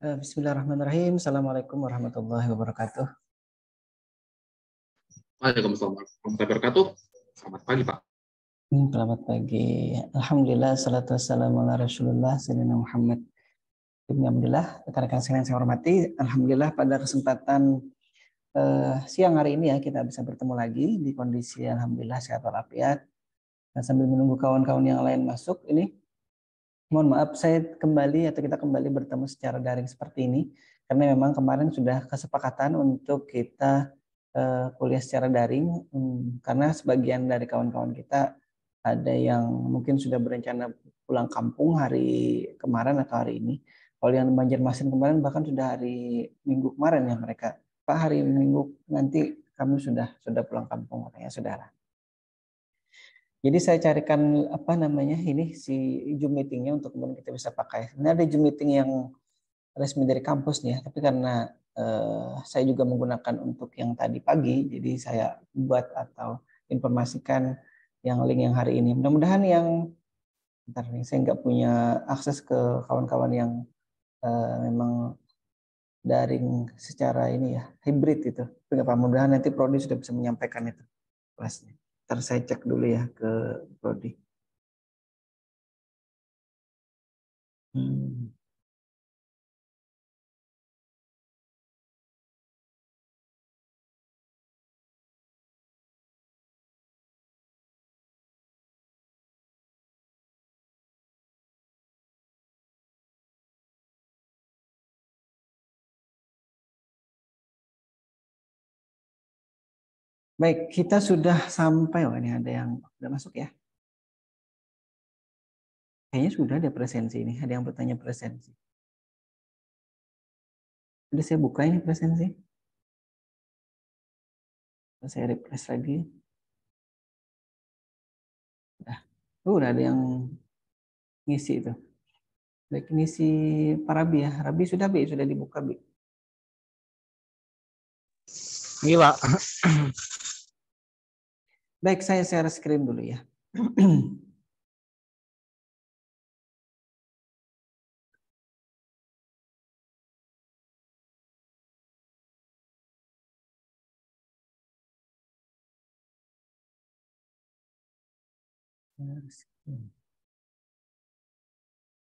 Bismillahirrahmanirrahim. Assalamualaikum warahmatullahi wabarakatuh. Waalaikumsalam warahmatullahi wabarakatuh. Selamat pagi, Pak. Selamat pagi. Alhamdulillah, salatu wassalamu ala Rasulullah Sayyidina Muhammad. Alhamdulillah, rekan-rekan sekalian saya hormati. Alhamdulillah pada kesempatan siang hari ini ya kita bisa bertemu lagi di kondisi alhamdulillah sehat walafiat. Nah, sambil menunggu kawan-kawan yang lain masuk ini, mohon maaf saya kita kembali bertemu secara daring seperti ini karena memang kemarin sudah kesepakatan untuk kita kuliah secara daring karena sebagian dari kawan-kawan kita ada yang mungkin sudah berencana pulang kampung hari kemarin atau hari ini. Kalau yang Banjarmasin kemarin bahkan sudah hari Minggu kemarin ya mereka. Pak, hari Minggu nanti kami sudah pulang kampung katanya saudara. Jadi saya carikan ini si Zoom meetingnya untuk kemudian kita bisa pakai. Ini ada Zoom meeting yang resmi dari kampus nih ya, tapi karena saya juga menggunakan untuk yang tadi pagi, jadi saya buat atau informasikan yang link yang hari ini. Mudah-mudahan bentar nih saya nggak punya akses ke kawan-kawan yang memang daring secara ini ya, hybrid itu. Mudah-mudahan nanti Prodi sudah bisa menyampaikan itu kelasnya. Ntar saya cek dulu ya ke Prodi. Baik, kita sudah sampai. Oh, ini ada yang sudah masuk ya. Kayaknya sudah ada presensi ini. Ada yang bertanya presensi. Sudah saya buka ini presensi. Saya refresh lagi. Udah ada yang ngisi itu. Baik, ngisi Pak Rabi ya. Rabi sudah dibuka Bi. Iya, Pak. Baik, saya share screen dulu ya.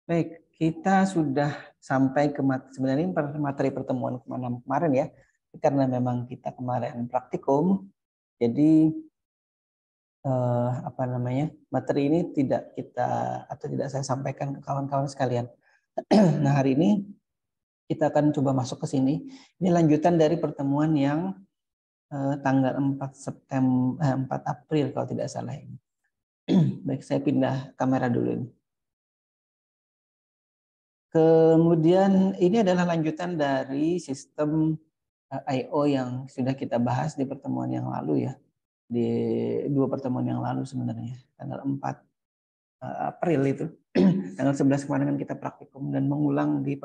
Baik, kita sudah sampai ke sebenarnya materi pertemuan kemarin ya. Karena memang kita kemarin praktikum, jadi materi ini tidak saya sampaikan ke kawan-kawan sekalian. Nah, hari ini kita akan coba masuk ke sini. Ini lanjutan dari pertemuan yang tanggal 4 April kalau tidak salah ini. Baik, saya pindah kamera dulu ini. Kemudian ini adalah lanjutan dari sistem I/O yang sudah kita bahas di pertemuan yang lalu ya. Di 2 pertemuan yang lalu sebenarnya. Tanggal 4 April itu. Tanggal 11 kemarin kan kita praktikum dan mengulang di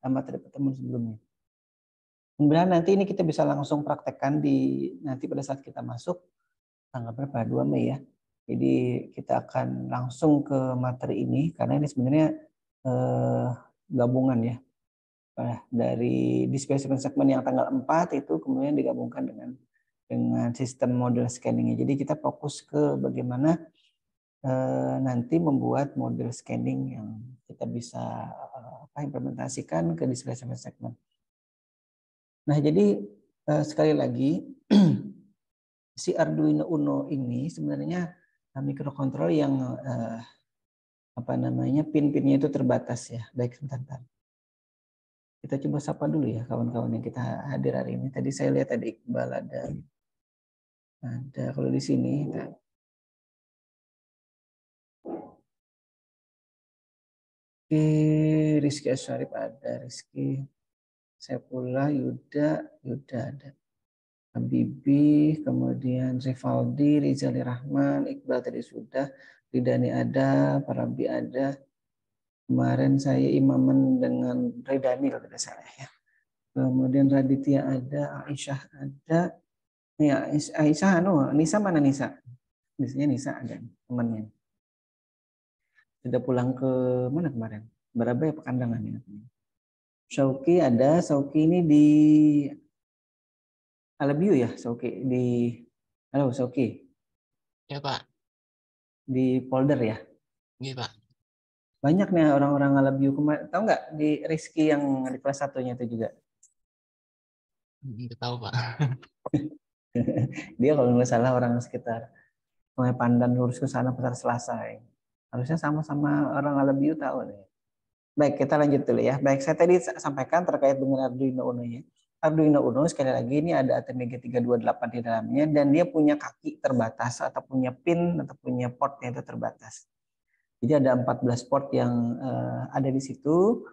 materi pertemuan sebelumnya. Kemudian nanti ini kita bisa langsung praktekkan nanti pada saat kita masuk tanggal berapa? 2 Mei ya. Jadi kita akan langsung ke materi ini karena ini sebenarnya gabungan ya. Dari displacement segment yang tanggal 4 itu kemudian digabungkan dengan sistem model scanningnya. Jadi kita fokus ke bagaimana nanti membuat model scanning yang kita bisa implementasikan ke displacement segment. Nah, jadi sekali lagi si Arduino Uno ini sebenarnya microcontroller yang pin-pinnya itu terbatas ya. Baik, sebentar. Kita coba sapa dulu ya kawan-kawan yang kita hadir hari ini. Tadi saya lihat ada Iqbal, ada kalau di sini. Rizky Asyarif ada, Rizky Saifullah, Yuda ada. Habibie, kemudian Rivaldi, Rizali Rahman, Iqbal tadi sudah, Ridani ada, Parabi ada. Kemarin saya imaman dengan Ridani kalau tidak salah ya. Kemudian Raditya ada, Aisyah ada. Ya, Aisyah Nisa mana Nisa? Biasanya Nisa ada temannya. Sudah pulang ke mana kemarin? Barabaya Pekandangan ya. Shauki ada, Shauki ini di Alabview ya, Shauki di halo Shauki Ya Pak, di folder ya. iya Pak. Banyak nih orang-orang Alabview kemarin, tahu nggak di Rizky yang di kelas satunya itu juga. Nggak tahu Pak. Dia kalau nggak salah orang sekitar Sungai Pandan lurus ke sana Pasar Selasa. Ya. Harusnya sama-sama orang Alabview tahu nih. Baik, kita lanjut dulu ya. Baik, saya tadi sampaikan terkait dengan Arduino Uno-nya. Arduino Uno sekali lagi ini ada ATmega328 di dalamnya dan dia punya kaki terbatas atau punya pin atau punya port yang itu terbatas. Jadi ada 14 port yang ada di situ.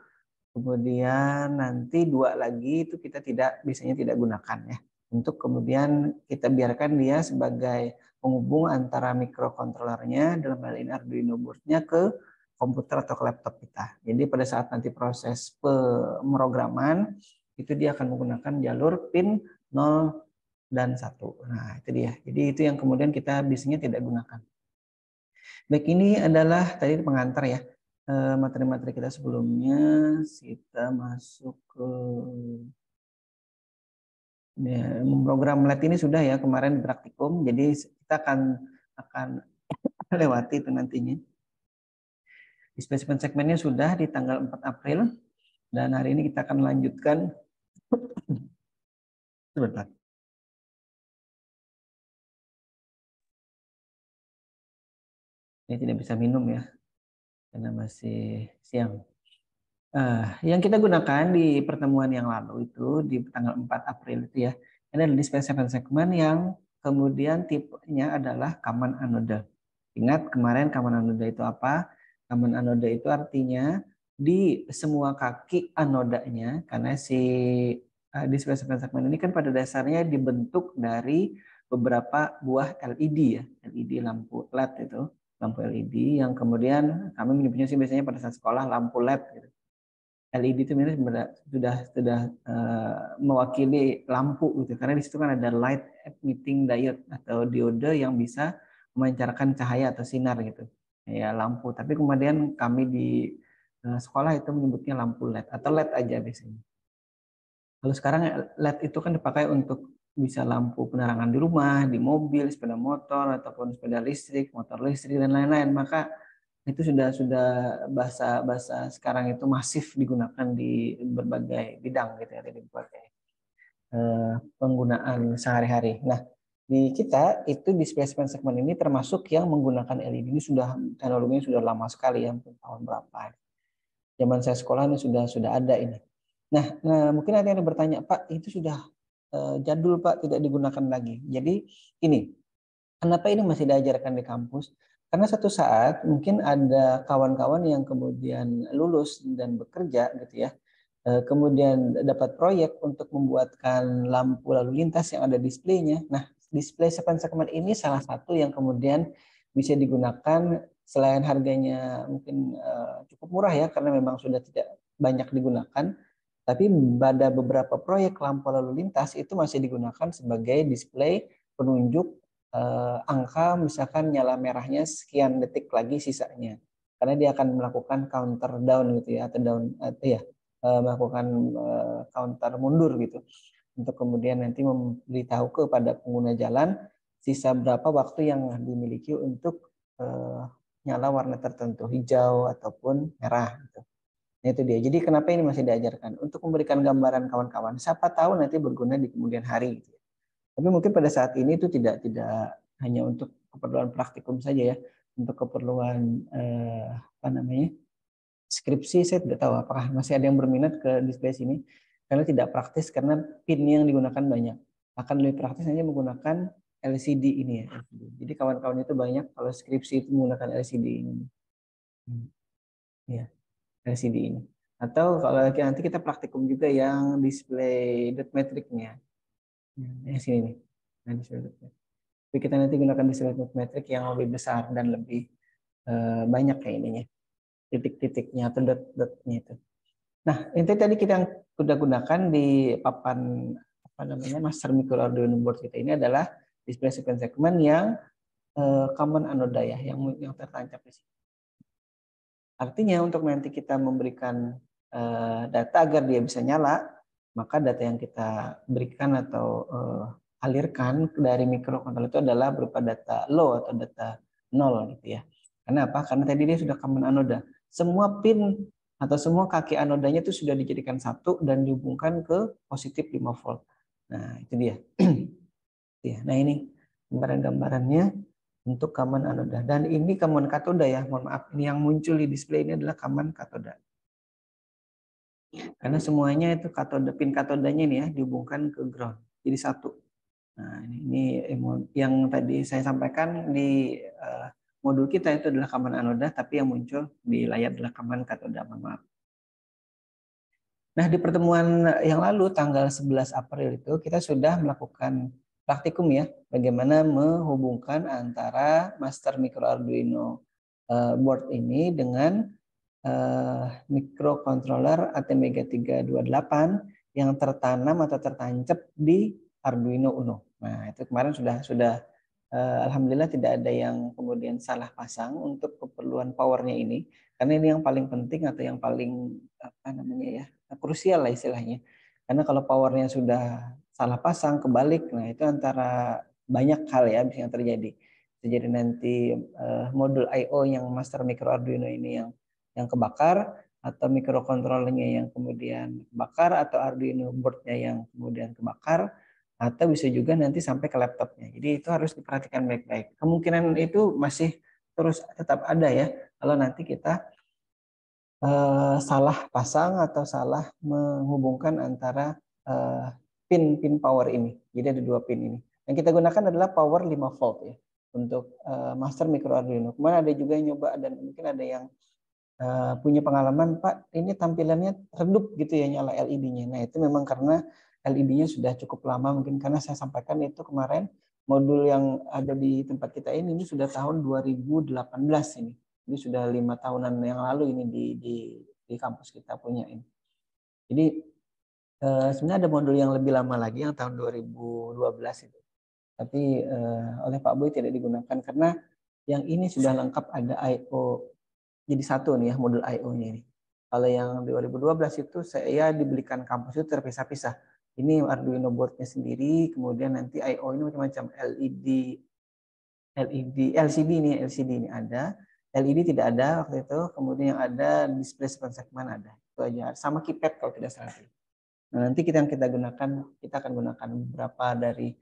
Kemudian nanti 2 lagi itu kita biasanya tidak gunakan ya. Untuk kemudian kita biarkan dia sebagai penghubung antara mikrokontrolernya dalam hal ini Arduino board-nya ke komputer atau ke laptop kita. Jadi pada saat nanti proses pemrograman itu dia akan menggunakan jalur pin 0 dan 1. Nah, itu dia. Jadi itu yang kemudian kita biasanya tidak gunakan. Baik, ini adalah tadi pengantar ya. Materi-materi kita sebelumnya kita masuk ke ya, program LED ini sudah ya kemarin praktikum. Jadi kita akan lewati itu nantinya. Displacement segmennya sudah di tanggal 4 April dan hari ini kita akan lanjutkan sebentar. Ini tidak bisa minum ya karena masih siang. Yang kita gunakan di pertemuan yang lalu itu di tanggal 4 April itu ya. Ini adalah displacement segment yang kemudian tipenya adalah common anode. Ingat kemarin common anode itu apa? Common anode itu artinya di semua kaki anodanya karena si displacement segment ini kan pada dasarnya dibentuk dari beberapa buah LED ya, LED lampu LED itu, lampu LED yang kemudian kami menyebutnya sih biasanya pada saat sekolah lampu LED gitu. LED itu sudah mewakili lampu gitu karena di situ kan ada light emitting diode atau diode yang bisa memancarkan cahaya atau sinar gitu ya lampu, tapi kemudian kami di sekolah itu menyebutnya lampu LED atau LED aja biasanya. Kalau sekarang LED itu kan dipakai untuk bisa lampu penerangan di rumah, di mobil, sepeda motor ataupun sepeda listrik, motor listrik dan lain-lain. Maka itu sudah bahasa sekarang itu masif digunakan di berbagai bidang gitu ya, di berbagai penggunaan sehari-hari. Nah, di kita itu displacement segment ini termasuk yang menggunakan LED. Ini sudah teknologinya sudah lama sekali ya, tahun berapa. Zaman saya sekolah ini sudah ada ini. Nah, mungkin ada yang bertanya, Pak, itu sudah jadul Pak, tidak digunakan lagi. Jadi ini, kenapa ini masih diajarkan di kampus? Karena suatu saat mungkin ada kawan-kawan yang kemudian lulus dan bekerja gitu ya, kemudian dapat proyek untuk membuatkan lampu lalu lintas yang ada displaynya. Nah, display segmen ini salah satu yang kemudian bisa digunakan selain harganya mungkin cukup murah ya karena memang sudah tidak banyak digunakan. Tapi pada beberapa proyek lampu lalu lintas itu masih digunakan sebagai display penunjuk angka misalkan nyala merahnya sekian detik lagi sisanya. Karena dia akan melakukan counter down gitu ya atau down ya melakukan counter mundur gitu untuk kemudian nanti memberitahu kepada pengguna jalan sisa berapa waktu yang dimiliki untuk nyala warna tertentu hijau ataupun merah gitu. Nah, itu dia. Jadi kenapa ini masih diajarkan? Untuk memberikan gambaran kawan-kawan. Siapa tahu nanti berguna di kemudian hari. Gitu. Tapi mungkin pada saat ini itu tidak hanya untuk keperluan praktikum saja ya, untuk keperluan apa namanya skripsi. Saya tidak tahu apakah masih ada yang berminat ke display sini karena tidak praktis karena pin yang digunakan banyak. Akan lebih praktis hanya menggunakan LCD ini ya. Jadi kawan-kawan itu banyak kalau skripsi itu menggunakan LCD ini. Ya. LCD ini. Atau kalau nanti kita praktikum juga yang display dot metricnya. Yang sini nih. Nah, display dot metric. Tapi kita nanti gunakan display dot metric yang lebih besar dan lebih banyak kayak ininya. Titik-titiknya atau dot-dotnya itu. Nah, ini tadi kita yang sudah gunakan di papan apa namanya master micro Arduino board kita ini adalah display segment yang common anode ya, yang tertancap di sini. Artinya untuk nanti kita memberikan data agar dia bisa nyala, maka data yang kita berikan atau alirkan dari mikrokontroler itu adalah berupa data low atau data 0 gitu ya. Karena apa? Karena tadi dia sudah common anoda. Semua pin atau semua kaki anodanya itu sudah dijadikan satu dan dihubungkan ke positif 5 volt. Nah, itu dia. Nah, ini gambaran-gambarannya untuk common anoda. Dan ini common katoda ya. Mohon maaf, ini yang muncul di display ini adalah common katoda. Karena semuanya itu katoda, pin katodanya ini ya dihubungkan ke ground. Jadi satu. Nah, ini yang tadi saya sampaikan di modul kita itu adalah common anoda, tapi yang muncul di layar adalah common katoda. Maaf. Nah, di pertemuan yang lalu tanggal 11 April itu kita sudah melakukan praktikum ya, bagaimana menghubungkan antara master micro Arduino board ini dengan microcontroller ATmega 328 yang tertanam atau tertancap di Arduino Uno. Nah, itu kemarin sudah alhamdulillah tidak ada yang kemudian salah pasang untuk keperluan powernya ini, karena ini yang paling penting atau yang paling krusial lah istilahnya. Karena kalau powernya sudah salah pasang kebalik, nah itu antara banyak hal ya yang terjadi. Jadi nanti modul I/O yang master micro Arduino ini yang kebakar, atau mikrokontrolernya yang kemudian kebakar, atau Arduino board-nya yang kemudian kebakar, atau bisa juga nanti sampai ke laptopnya. Jadi itu harus diperhatikan baik-baik. Kemungkinan itu masih terus tetap ada ya, kalau nanti kita salah pasang atau salah menghubungkan antara pin power ini. Jadi ada dua pin ini. Yang kita gunakan adalah power 5 volt ya untuk master micro Arduino. Kemudian ada juga yang nyoba dan mungkin ada yang punya pengalaman, Pak, ini tampilannya redup gitu ya nyala LED-nya. Nah, itu memang karena LED-nya sudah cukup lama, mungkin karena saya sampaikan itu kemarin modul yang ada di tempat kita ini sudah tahun 2018 ini. Ini sudah 5 tahunan yang lalu ini di kampus kita punya ini. Jadi sebenarnya ada modul yang lebih lama lagi yang tahun 2012 itu. Tapi oleh Pak Boy tidak digunakan karena yang ini sudah lengkap, ada I/O. Jadi satu nih ya modul I/O-nya ini. Kalau yang 2012 itu saya dibelikan kampus itu terpisah-pisah. Ini Arduino board-nya sendiri, kemudian nanti I/O ini macam-macam LCD ini ada. LED tidak ada waktu itu, kemudian yang ada display segmen ada. Itu aja. Sama keypad kalau tidak salah. Nah, nanti kita akan gunakan beberapa dari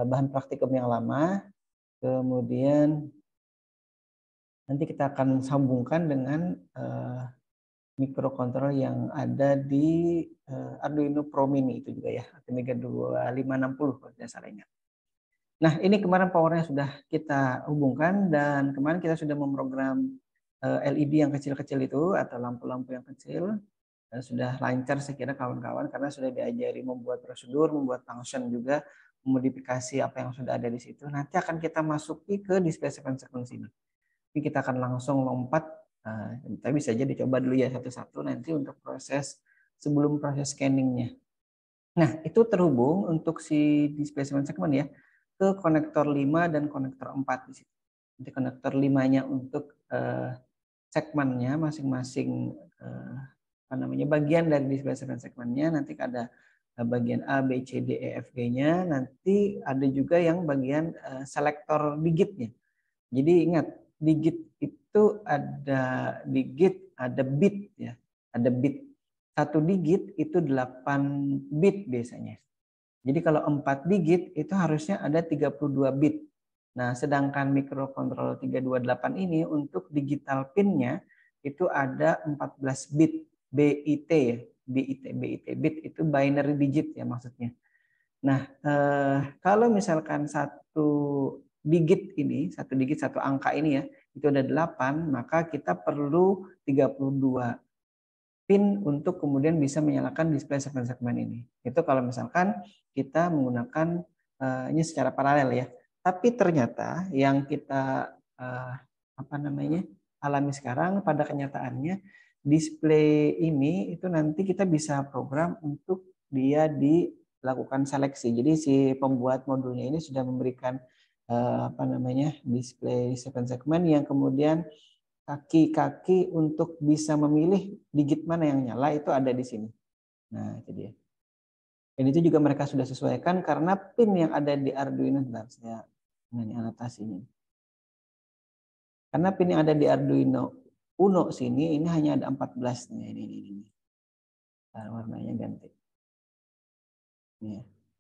bahan praktikum yang lama, kemudian nanti kita akan sambungkan dengan mikrokontroler yang ada di Arduino Pro Mini itu juga ya, ATmega 2560 kalau tidak salah ingat. Nah, ini kemarin powernya sudah kita hubungkan dan kemarin kita sudah memprogram LED yang kecil-kecil itu atau lampu-lampu yang kecil. Sudah lancar saya kira kawan-kawan karena sudah diajari membuat prosedur, membuat function juga, memodifikasi apa yang sudah ada di situ. Nanti akan kita masuki ke display segmen sini. Ini kita akan langsung lompat, tapi bisa aja dicoba dulu ya satu-satu nanti untuk sebelum proses scanningnya. Nah, itu terhubung untuk si display segmen ya ke konektor 5 dan konektor 4 di situ. Nanti konektor 5-nya untuk segmennya masing-masing bagian dari display segmennya, nanti ada bagian A, B, C, D, E, F, G-nya, nanti ada juga yang bagian selektor digitnya. Jadi ingat, digit itu ada digit, ada bit ya, ada bit. Satu digit itu 8 bit biasanya. Jadi kalau 4 digit itu harusnya ada 32 bit. Nah, sedangkan mikrokontroler 328 ini untuk digital pin-nya itu ada 14 bit. BIT ya, BIT bit itu binary digit ya maksudnya. Nah, kalau misalkan satu digit satu angka ini ya, itu ada 8, maka kita perlu 32 pin untuk kemudian bisa menyalakan display segmen-segmen ini. Itu kalau misalkan kita menggunakan ini secara paralel ya. Tapi ternyata yang kita alami sekarang pada kenyataannya, display ini itu nanti kita bisa program untuk dia dilakukan seleksi. Jadi si pembuat modulnya ini sudah memberikan display segmen-segmen yang kemudian kaki-kaki untuk bisa memilih digit mana yang nyala itu ada di sini. Nah, itu dia. Dan itu juga mereka sudah sesuaikan karena pin yang ada di Arduino, bentar, saya anotasinya. Karena pin yang ada di Arduino Uno sini ini hanya ada 14 nih, ini. Nah, warnanya ganti.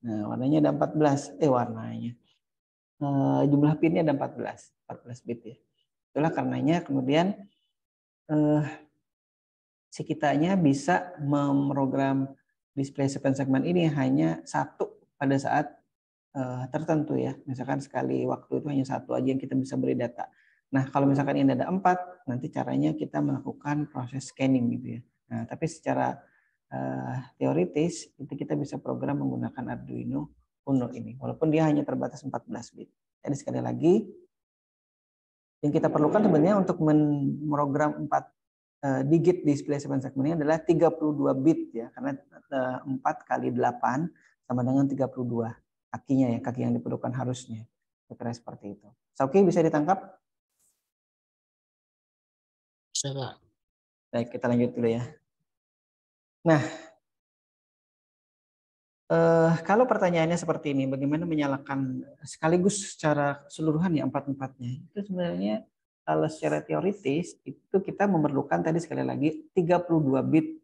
Nah, warnanya ada 14. Warnanya. Jumlah pinnya ada 14 bit ya. Itulah karenanya kemudian si kitanya bisa memprogram display segmen ini hanya satu pada saat tertentu ya. Misalkan sekali waktu itu hanya satu aja yang kita bisa beri data. Nah, kalau misalkan ini ada 4, nanti caranya kita melakukan proses scanning gitu ya. Nah, tapi secara teoritis itu kita bisa program menggunakan Arduino Uno ini, walaupun dia hanya terbatas 14 bit. Jadi sekali lagi, yang kita perlukan sebenarnya untuk memprogram 4 digit display segmen ini adalah 32 bit ya, karena 4 kali 8 sama dengan 32 kakinya ya, kaki yang diperlukan harusnya. Kira-kira seperti itu. Oke, bisa ditangkap? Bisa, Pak. Baik, kita lanjut dulu ya. Nah, kalau pertanyaannya seperti ini, bagaimana menyalakan sekaligus secara keseluruhan ya 4-4-nya? Itu sebenarnya kalau secara teoritis itu kita memerlukan tadi sekali lagi 32 bit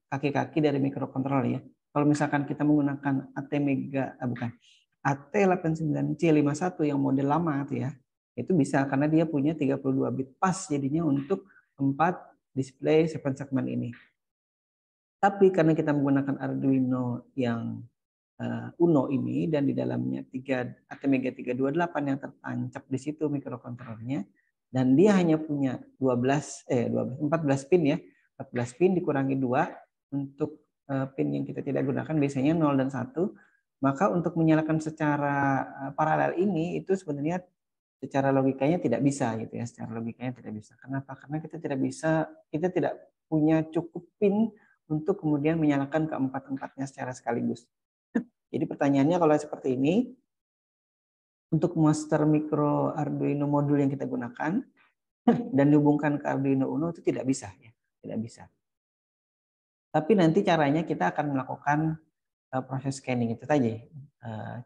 kaki-kaki dari microcontroller ya. Kalau misalkan kita menggunakan AT89C51 yang model lama itu ya, itu bisa karena dia punya 32 bit pas jadinya untuk 4 display segmen ini. Tapi karena kita menggunakan Arduino yang Uno ini dan di dalamnya Atmega 328 yang tertancap di situ mikrokontrolernya, dan dia hanya punya 14 pin ya. 14 pin dikurangi 2 untuk pin yang kita tidak gunakan biasanya 0 dan 1. Maka untuk menyalakan secara paralel ini itu sebenarnya secara logikanya tidak bisa gitu ya, secara logikanya tidak bisa. Kenapa? Karena kita tidak punya cukup pin untuk kemudian menyalakan keempat-empatnya secara sekaligus. Jadi pertanyaannya kalau seperti ini, untuk master micro Arduino modul yang kita gunakan dan dihubungkan ke Arduino Uno itu tidak bisa ya, tidak bisa. Tapi nanti caranya kita akan melakukan proses scanning itu saja.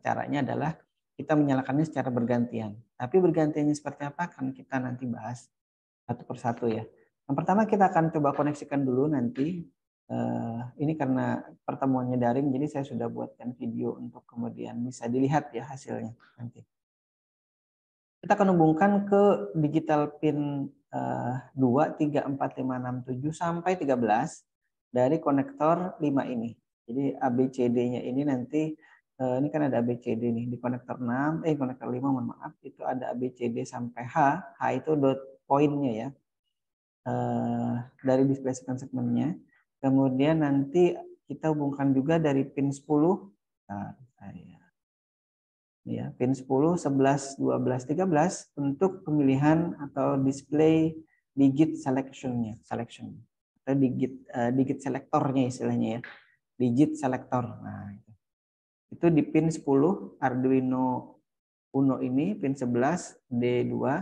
Caranya adalah kita menyalakannya secara bergantian. Tapi bergantiannya seperti apa akan kita nanti bahas satu persatu ya. Yang pertama kita akan coba koneksikan dulu nanti. Ini karena pertemuannya daring, jadi saya sudah buatkan video untuk kemudian bisa dilihat ya hasilnya nanti. Kita akan hubungkan ke digital pin 2, 3, 4, 5, 6, 7 sampai 13 dari konektor 5 ini. Jadi ABCD-nya ini nanti ini kan ada ABCD nih di konektor 6, konektor 5 mohon maaf, itu ada ABCD sampai H. H itu dot pointnya ya. Dari display segmennya. Kemudian nanti kita hubungkan juga dari pin 10, ya, pin 10, 11, 12, 13 untuk pemilihan atau display digit selection atau digit selektornya istilahnya ya, digit selektor. Nah, itu di pin 10 Arduino Uno ini, pin 11 D2,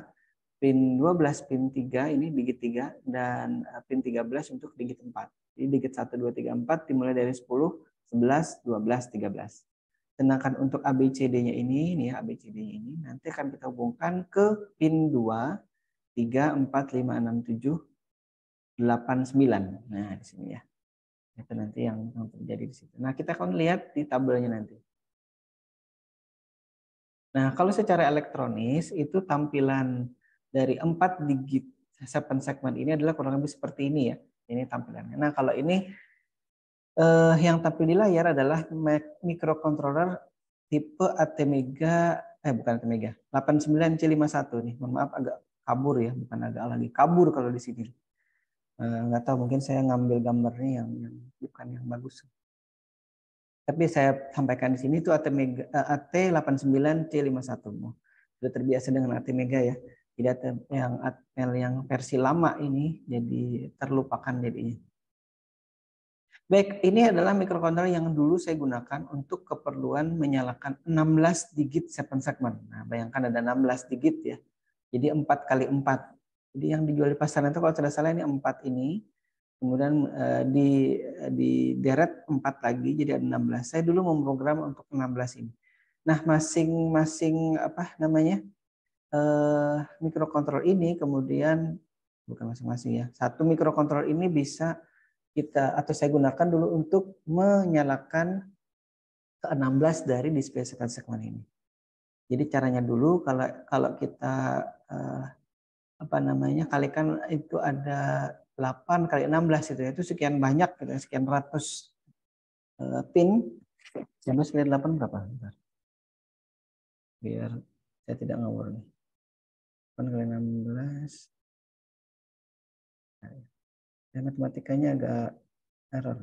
pin 12 pin 3 ini digit 3 dan pin 13 untuk digit 4. Jadi digit 1, 2, 3, 4 dimulai dari 10, 11, 12, 13. Sedangkan untuk ABCD-nya ini, nih ABCD-nya ini nanti akan kita hubungkan ke pin 2, 3, 4, 5, 6, 7, 8, 9. Nah, di sini ya. Itu nanti yang terjadi di situ. Nah, kita akan lihat di tabelnya nanti. Nah, kalau secara elektronis itu tampilan dari 4 digit segmen ini adalah kurang lebih seperti ini ya. Ini tampilannya. Nah, kalau ini yang tampil di layar adalah microcontroller tipe Atmega, bukan Atmega, 89C51 nih. Mohon maaf agak kabur ya, bukan agak lagi kabur kalau di sini. Nggak tahu, mungkin saya ngambil gambarnya yang bukan yang bagus. Tapi saya sampaikan di sini itu Atmega AT89C51. Sudah terbiasa dengan Atmega ya. Tidak yang versi lama ini jadi terlupakan jadinya. Baik, ini adalah microcontroller yang dulu saya gunakan untuk keperluan menyalakan 16 digit segmen. Nah, bayangkan ada 16 digit ya. Jadi 4 kali 4. Jadi yang dijual di pasaran itu kalau tidak salah ini 4 ini, kemudian di deret 4 lagi jadi ada 16. Saya dulu memprogram untuk 16 ini. Nah, masing-masing mikrokontroler ini kemudian bukan masing-masing ya. Satu mikrokontroler ini bisa saya gunakan dulu untuk menyalakan ke-16 dari display segmen ini. Jadi caranya dulu kalau kita kalikan itu ada 8 kali 16 itu sekian banyak gitu, sekian ratus pin. 19 kali 8 berapa? Bentar. Biar saya tidak ngawur nih. 8 kali 16. Nah, matematikanya agak error.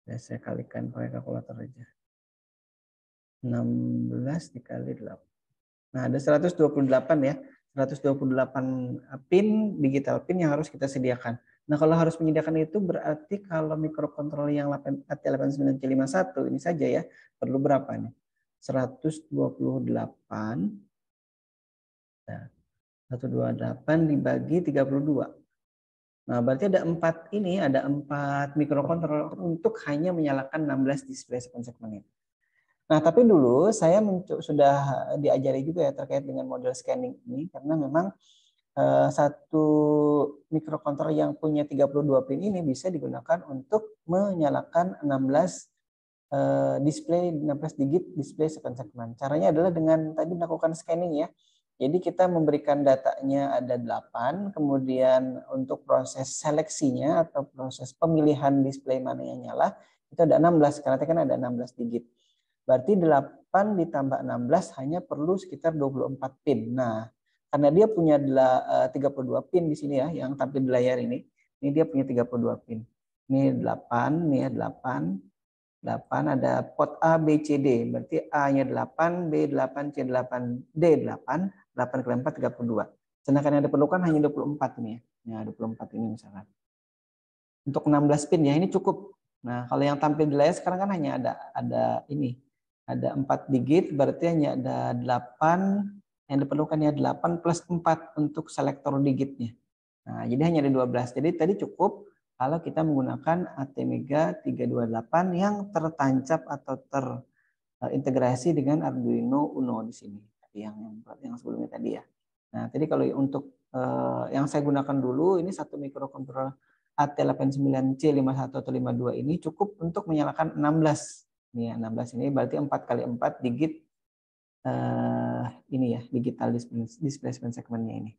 Ya, saya kalikan pakai kalkulator aja. 16 dikali 8. Nah, ada 128 ya. 128 pin, digital pin yang harus kita sediakan. Nah, kalau harus menyediakan itu berarti kalau mikrokontroler yang AT89C51 ini saja ya, perlu berapa nih? 128. Nah, 128 dibagi 32. Nah, berarti ada 4 mikrokontroler untuk hanya menyalakan 16 display segmen itu. Nah, tapi dulu saya sudah diajari juga ya terkait dengan model scanning ini, karena memang satu mikrokontroler yang punya 32 pin ini bisa digunakan untuk menyalakan 16 digit display segmen. Caranya adalah dengan tadi melakukan scanning ya. Jadi kita memberikan datanya ada 8, kemudian untuk proses seleksinya atau proses pemilihan display mana yang nyala itu ada 16, karena kan ada 16 digit. Berarti 8 ditambah 16 hanya perlu sekitar 24 pin. Nah, karena dia punya 32 pin di sini ya, yang tampil di layar ini. Ini dia punya 32 pin. Ini 8, nih ya 8. 8 ada pot A, B, C, D. Berarti A-nya 8, B 8, C 8, D 8. 8 kali 4, 32. Sedangkan yang diperlukan hanya 24 ini ya. Ya, 24 ini misalkan. Untuk 16 pin ya, ini cukup. Nah, kalau yang tampil di layar sekarang kan hanya ada ini. Ada 4 digit, berarti hanya ada 8, yang diperlukan ya 8 plus 4 untuk selektor digitnya. Nah, jadi hanya ada 12. Jadi tadi cukup kalau kita menggunakan ATmega 328 yang tertancap atau terintegrasi dengan Arduino Uno di sini. Yang sebelumnya tadi ya. Nah, tadi kalau untuk yang saya gunakan dulu, ini satu mikrokontroler AT89C51 atau 52 ini cukup untuk menyalakan 16. Ini ya, 16 ini berarti 4 kali 4 digit ini ya, digital display segmennya ini.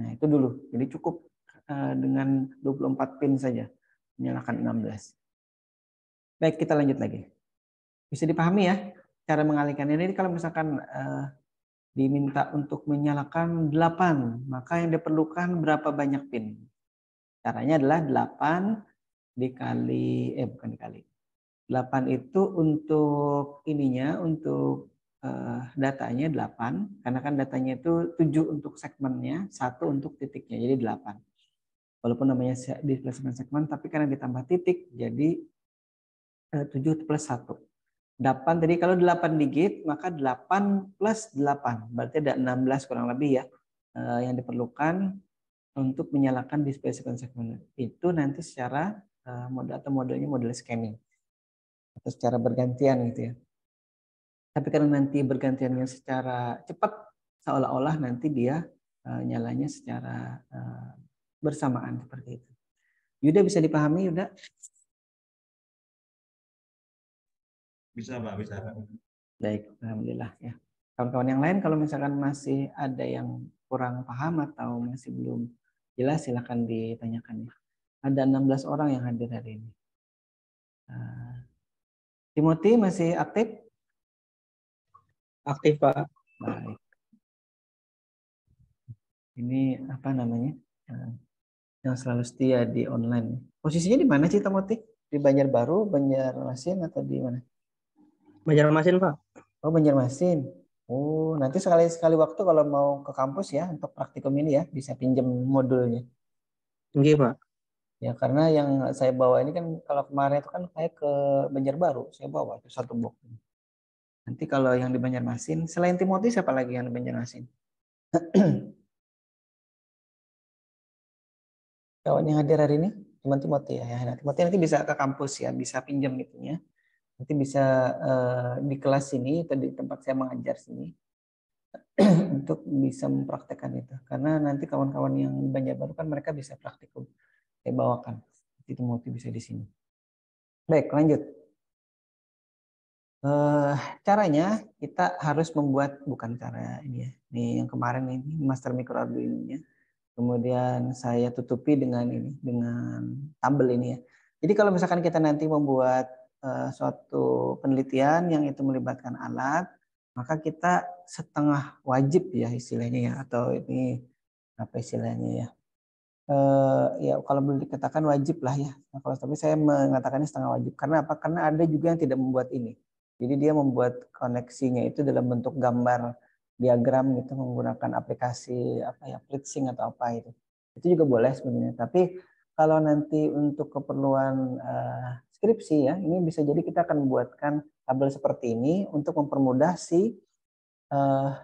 Nah, itu dulu. Jadi cukup dengan 24 pin saja menyalakan 16. Baik, kita lanjut lagi. Bisa dipahami ya cara mengalihkannya. Ini kalau misalkan diminta untuk menyalakan 8, maka yang diperlukan berapa banyak pin? Caranya adalah 8 dikali 8 itu untuk ininya, untuk datanya 8, karena kan datanya itu 7 untuk segmennya, 1 untuk titiknya, jadi 8. Walaupun namanya display segmen, tapi karena ditambah titik, jadi 7 plus 1. 8, tadi kalau 8 digit, maka 8 plus 8, berarti ada 16 kurang lebih ya, yang diperlukan untuk menyalakan display segmen. Itu nanti secara modelnya model scanning. Atau secara bergantian gitu ya. Tapi karena nanti bergantiannya secara cepat, seolah-olah nanti dia nyalanya secara bersamaan seperti itu. Yuda bisa dipahami, Yuda? Bisa, Pak, bisa. Baik, alhamdulillah ya. Kawan-kawan yang lain kalau misalkan masih ada yang kurang paham atau masih belum jelas, silakan ditanyakan ya. Ada 16 orang yang hadir hari ini. Timothy masih aktif? Aktif, Pak. Baik. Ini apa namanya? Yang selalu setia di online. Posisinya di mana sih Timothy? Di Banjarbaru, Banjarmasin atau di mana? Banjarmasin, Pak. Oh, Banjarmasin. Oh, nanti sekali waktu kalau mau ke kampus ya untuk praktikum ini ya bisa pinjam modulnya. Oke, Pak. Ya, karena yang saya bawa ini kan kalau kemarin itu kan saya ke Banjarbaru, saya bawa itu satu box. Nanti kalau yang di Banjarmasin, selain Timothy siapa lagi yang di Banjarmasin? Kawan yang hadir hari ini, teman Timothy ya. Nah, Timothy nanti bisa ke kampus ya, bisa pinjam itunya. Nanti bisa di kelas sini atau di tempat saya mengajar sini untuk bisa mempraktekkan itu. Karena nanti kawan-kawan yang di Banjarbaru kan mereka bisa praktikum. Saya bawakan. Jadi Timothy bisa di sini. Baik, lanjut. Caranya kita harus membuat, bukan cara ini ya. Ini yang kemarin ini master micro Arduino-nya. Kemudian saya tutupi dengan ini, dengan tabel ini ya. Jadi kalau misalkan kita nanti membuat suatu penelitian yang itu melibatkan alat, maka kita setengah wajib ya istilahnya ya, atau ini apa istilahnya ya. Ya kalau boleh dikatakan wajib lah ya. Nah, kalau tapi saya mengatakannya setengah wajib. Karena apa? Karena ada juga yang tidak membuat ini. Jadi dia membuat koneksinya itu dalam bentuk gambar diagram gitu menggunakan aplikasi apa ya, FreeSync atau apa itu. Itu juga boleh sebenarnya. Tapi kalau nanti untuk keperluan skripsi ya, ini bisa jadi kita akan membuatkan tabel seperti ini untuk mempermudah si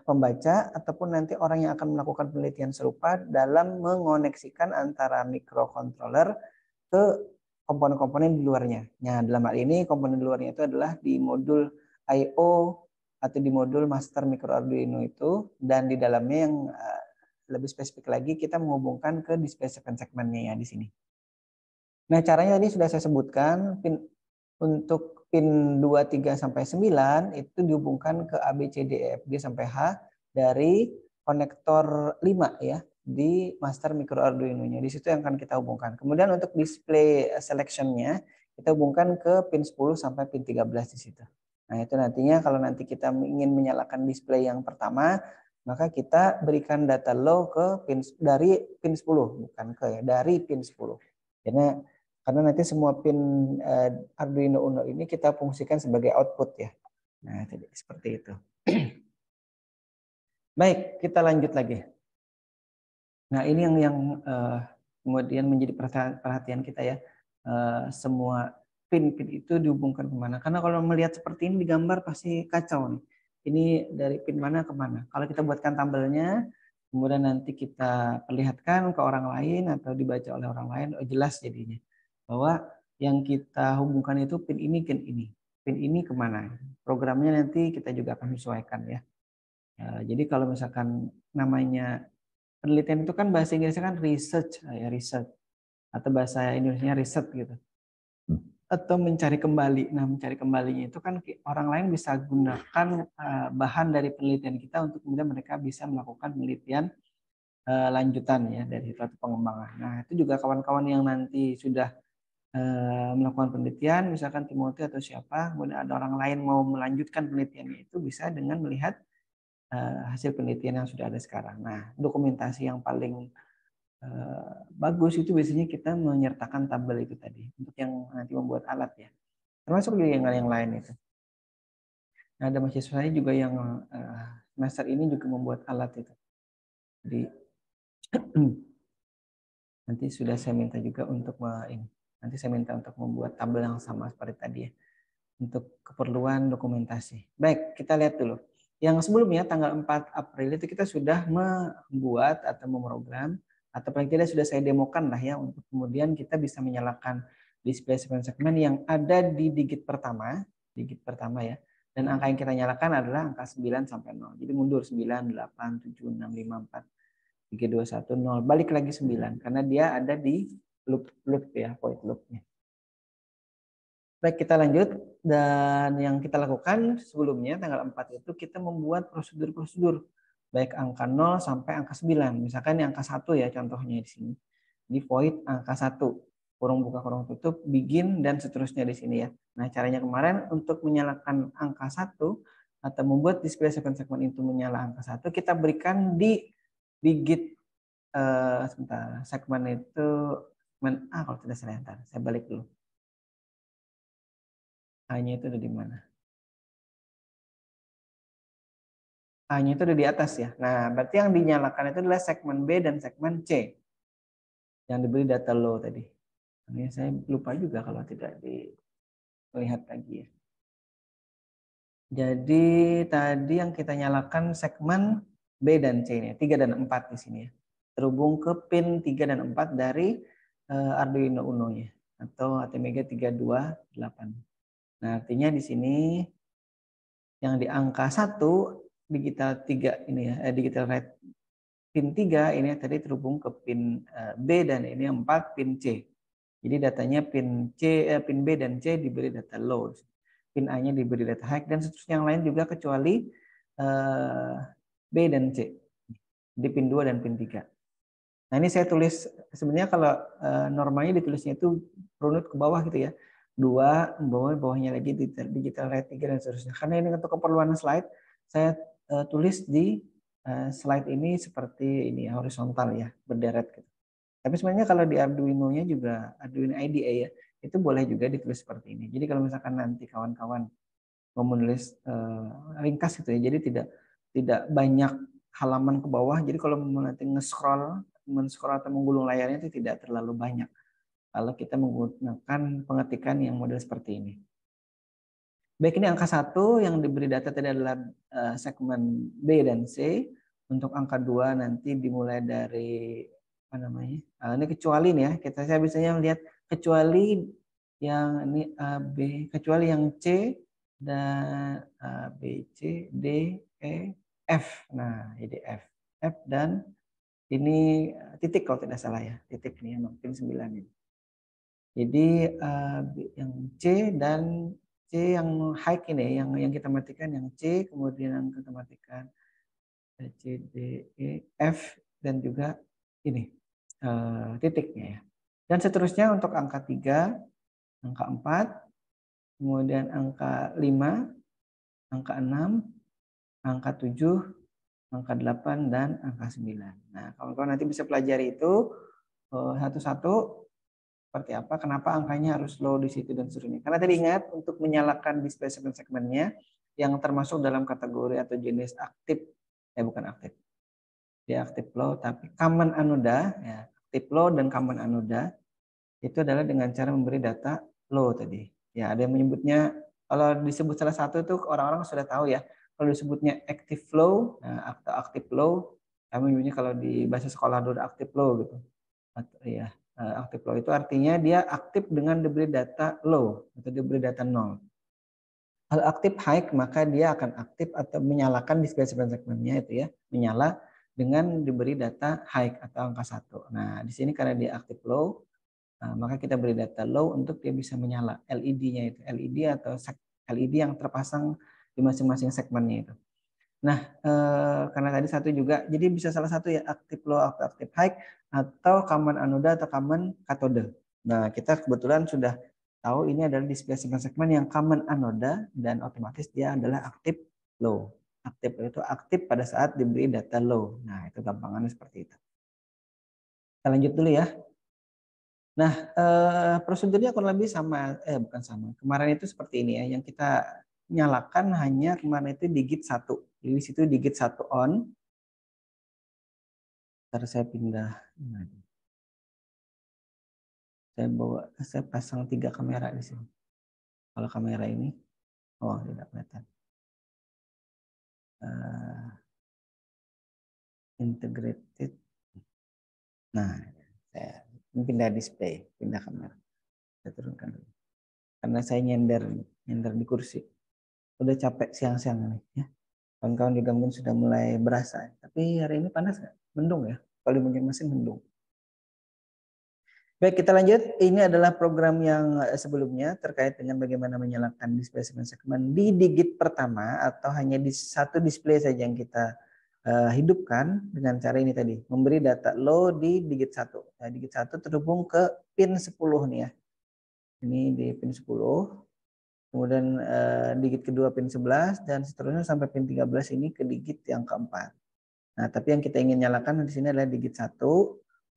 pembaca ataupun nanti orang yang akan melakukan penelitian serupa dalam mengoneksikan antara microcontroller ke komponen-komponen di luarnya. Nah, dalam hal ini komponen di luarnya itu adalah di modul I/O atau di modul master micro Arduino itu, dan di dalamnya yang lebih spesifik lagi kita menghubungkan ke display segmennya ya di sini. Nah, caranya tadi sudah saya sebutkan, untuk pin 2, 3 sampai 9 itu dihubungkan ke A, B, C, D, E, F, G sampai H dari konektor 5 ya di master micro Arduino-nya. Di situ yang akan kita hubungkan. Kemudian untuk display selection-nya kita hubungkan ke pin 10 sampai pin 13 di situ. Nah, itu nantinya kalau nanti kita ingin menyalakan display yang pertama, maka kita berikan data low ke pin dari pin 10, bukan ke ya, dari pin 10. Karena nanti semua pin Arduino Uno ini kita fungsikan sebagai output ya. Nah, jadi seperti itu. Baik, kita lanjut lagi. Nah, ini yang kemudian menjadi perhatian kita ya. Semua pin-pin itu dihubungkan kemana? Karena kalau melihat seperti ini di gambar pasti kacau nih. Ini dari pin mana ke mana? Kalau kita buatkan tabelnya, kemudian nanti kita perlihatkan ke orang lain atau dibaca oleh orang lain, oh jelas jadinya. Bahwa yang kita hubungkan itu pin ini ke ini. Pin ini kemana? Programnya nanti kita juga akan sesuaikan ya. Jadi kalau misalkan namanya penelitian itu kan bahasa Inggrisnya kan research, ya research. Atau bahasa Indonesianya riset gitu. Atau mencari kembali. Nah, mencari kembalinya itu kan orang lain bisa gunakan bahan dari penelitian kita untuk kemudian mereka bisa melakukan penelitian lanjutan ya dari suatu pengembangan. Nah, itu juga kawan-kawan yang nanti sudah melakukan penelitian, misalkan Timothy atau siapa, kemudian ada orang lain mau melanjutkan penelitiannya itu bisa dengan melihat hasil penelitian yang sudah ada sekarang. Nah, dokumentasi yang paling bagus itu biasanya kita menyertakan tabel itu tadi untuk yang nanti membuat alat ya. Termasuk juga yang lain itu. Nah, ada mahasiswa saya juga yang semester ini juga membuat alat itu. Jadi nanti sudah saya minta juga untuk ini. Nanti saya minta untuk membuat tabel yang sama seperti tadi ya. Untuk keperluan dokumentasi. Baik, kita lihat dulu. Yang sebelumnya tanggal 4 April itu kita sudah membuat atau memprogram atau paling tidak sudah saya demokan lah ya untuk kemudian kita bisa menyalakan display segmen-segmen yang ada di digit pertama ya. Dan angka yang kita nyalakan adalah angka 9 sampai 0. Jadi mundur 9, 8, 7, 6, 5, 4, 3, 2, 1, 0. Balik lagi 9 karena dia ada di loop ya, void loop-nya. Baik, kita lanjut. Dan yang kita lakukan sebelumnya tanggal 4 itu kita membuat prosedur-prosedur baik angka 0 sampai angka 9. Misalkan yang angka 1 ya contohnya di sini. Di void angka 1. Kurung buka kurung tutup, begin dan seterusnya di sini ya. Nah, caranya kemarin untuk menyalakan angka 1 atau membuat display segmen-segmen itu menyala angka 1, kita berikan di digit sebentar, segmen itu segmen A kalau tidak salah. Saya balik dulu. A-nya itu ada di mana? A-nya itu ada di atas ya. Nah, berarti yang dinyalakan itu adalah segmen B dan segmen C. Yang diberi data low tadi. Ini saya lupa juga kalau tidak dilihat lagi ya. Jadi tadi yang kita nyalakan segmen B dan C ini, 3 dan 4 di sini ya. Terhubung ke pin 3 dan 4 dari Arduino Uno-nya atau ATmega 328. Nah, artinya di sini yang di angka 1 digital 3 ini ya, digital write pin 3 ini tadi terhubung ke pin B dan ini 4 pin C. Jadi datanya pin pin B dan C diberi data low. Pin A-nya diberi data high dan seterusnya yang lain juga kecuali B dan C. Di pin 2 dan pin 3. Nah, ini saya tulis sebenarnya kalau normalnya ditulisnya itu runut ke bawah gitu ya. 2, bawahnya lagi digital write 3 dan seterusnya. Karena ini untuk keperluan slide, saya tulis di slide ini seperti ini horizontal ya, berderet gitu. Tapi sebenarnya kalau di Arduino-nya juga Arduino IDE ya, itu boleh juga ditulis seperti ini. Jadi kalau misalkan nanti kawan-kawan mau menulis ringkas gitu ya, jadi tidak banyak halaman ke bawah. Jadi kalau nanti men-scroll atau menggulung layarnya itu tidak terlalu banyak kalau kita menggunakan pengetikan yang model seperti ini. Baik, ini angka 1 yang diberi data tadi adalah segmen B dan C. Untuk angka 2 nanti dimulai dari apa namanya? Ini kecuali nih ya. Saya biasanya melihat kecuali yang ini A, B, kecuali yang C dan A, B, C, D, E, F. Nah, ini F. F dan ini titik kalau tidak salah ya. Titik ini yang pin 9 ini. Jadi yang C dan C yang high ini yang kita matikan yang C, kemudian yang kita matikan C, D, E, F dan juga ini titiknya ya. Dan seterusnya untuk angka 3, angka 4, kemudian angka 5, angka 6, angka 7, angka 8 dan angka 9. Nah, kawan-kawan nanti bisa pelajari itu satu-satu seperti apa, kenapa angkanya harus low di situ dan seterusnya. Karena tadi ingat untuk menyalakan display segmen-segmennya yang termasuk dalam kategori atau jenis aktif, bukan aktif, dia aktif low, tapi common anoda, ya, aktif low dan common anoda itu adalah dengan cara memberi data low tadi. Ya, ada yang menyebutnya kalau disebut salah satu itu orang-orang sudah tahu ya. Kalau disebutnya active low, atau active low, kami menyebutnya kalau di bahasa sekolah dulu active low gitu. Atau ya. Aktif low itu artinya dia aktif dengan diberi data low atau diberi data 0. Kalau aktif high maka dia akan aktif atau menyalakan display segmennya itu ya, menyala dengan diberi data high atau angka 1. Nah, di sini karena dia aktif low, maka kita beri data low untuk dia bisa menyala LED-nya itu, LED atau LED yang terpasang di masing-masing segmennya itu. Nah, karena tadi satu juga, jadi bisa salah satu ya aktif low atau aktif high atau common anoda atau common katode. Nah, kita kebetulan sudah tahu ini adalah display segmen-segmen yang common anoda dan otomatis dia adalah aktif low. Aktif itu aktif pada saat diberi data low. Nah, itu gampangannya seperti itu. Kita lanjut dulu ya. Nah, prosedurnya kurang lebih sama, bukan sama. Kemarin itu seperti ini ya, yang kita nyalakan hanya kemarin itu digit 1. Jadi di situ digit 1 on. Ntar saya pindah. Saya pasang 3 kamera di sini. Kalau kamera ini, oh tidak kelihatan. Integrated. Nah, saya pindah display, pindah kamera. Saya turunkan dulu. Karena saya nyender di kursi. Udah capek siang-siang nih ya. Kawan-kawan juga mungkin sudah mulai berasa. Tapi hari ini panas nggak? Mendung ya. Kalau di Banjarmasin mendung. Baik, kita lanjut. Ini adalah program yang sebelumnya terkait dengan bagaimana menyalakan display segmen di digit pertama atau hanya di satu display saja yang kita hidupkan dengan cara ini tadi. Memberi data low di digit 1. Nah, digit 1 terhubung ke pin 10 nih ya. Ini di pin 10. Kemudian digit kedua pin 11 dan seterusnya sampai pin 13 ini ke digit yang keempat. Nah, tapi yang kita ingin nyalakan di sini adalah digit 1,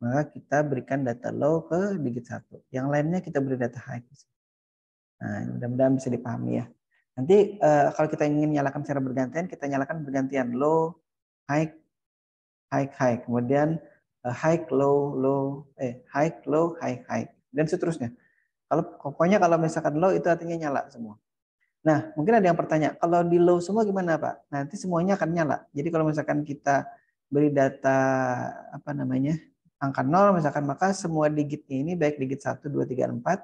maka kita berikan data low ke digit 1. Yang lainnya kita beri data high. Nah, mudah-mudahan bisa dipahami ya. Nanti kalau kita ingin nyalakan secara bergantian, kita nyalakan bergantian low, high, high, high. Kemudian high, low, low, high, low, high, high. Dan seterusnya. Pokoknya kalau misalkan low itu artinya nyala semua. Nah, mungkin ada yang bertanya, kalau di low semua gimana Pak? Nanti semuanya akan nyala. Jadi kalau misalkan kita beri data apa namanya angka 0 misalkan, maka semua digitnya ini baik digit 1, 2, 3, 4,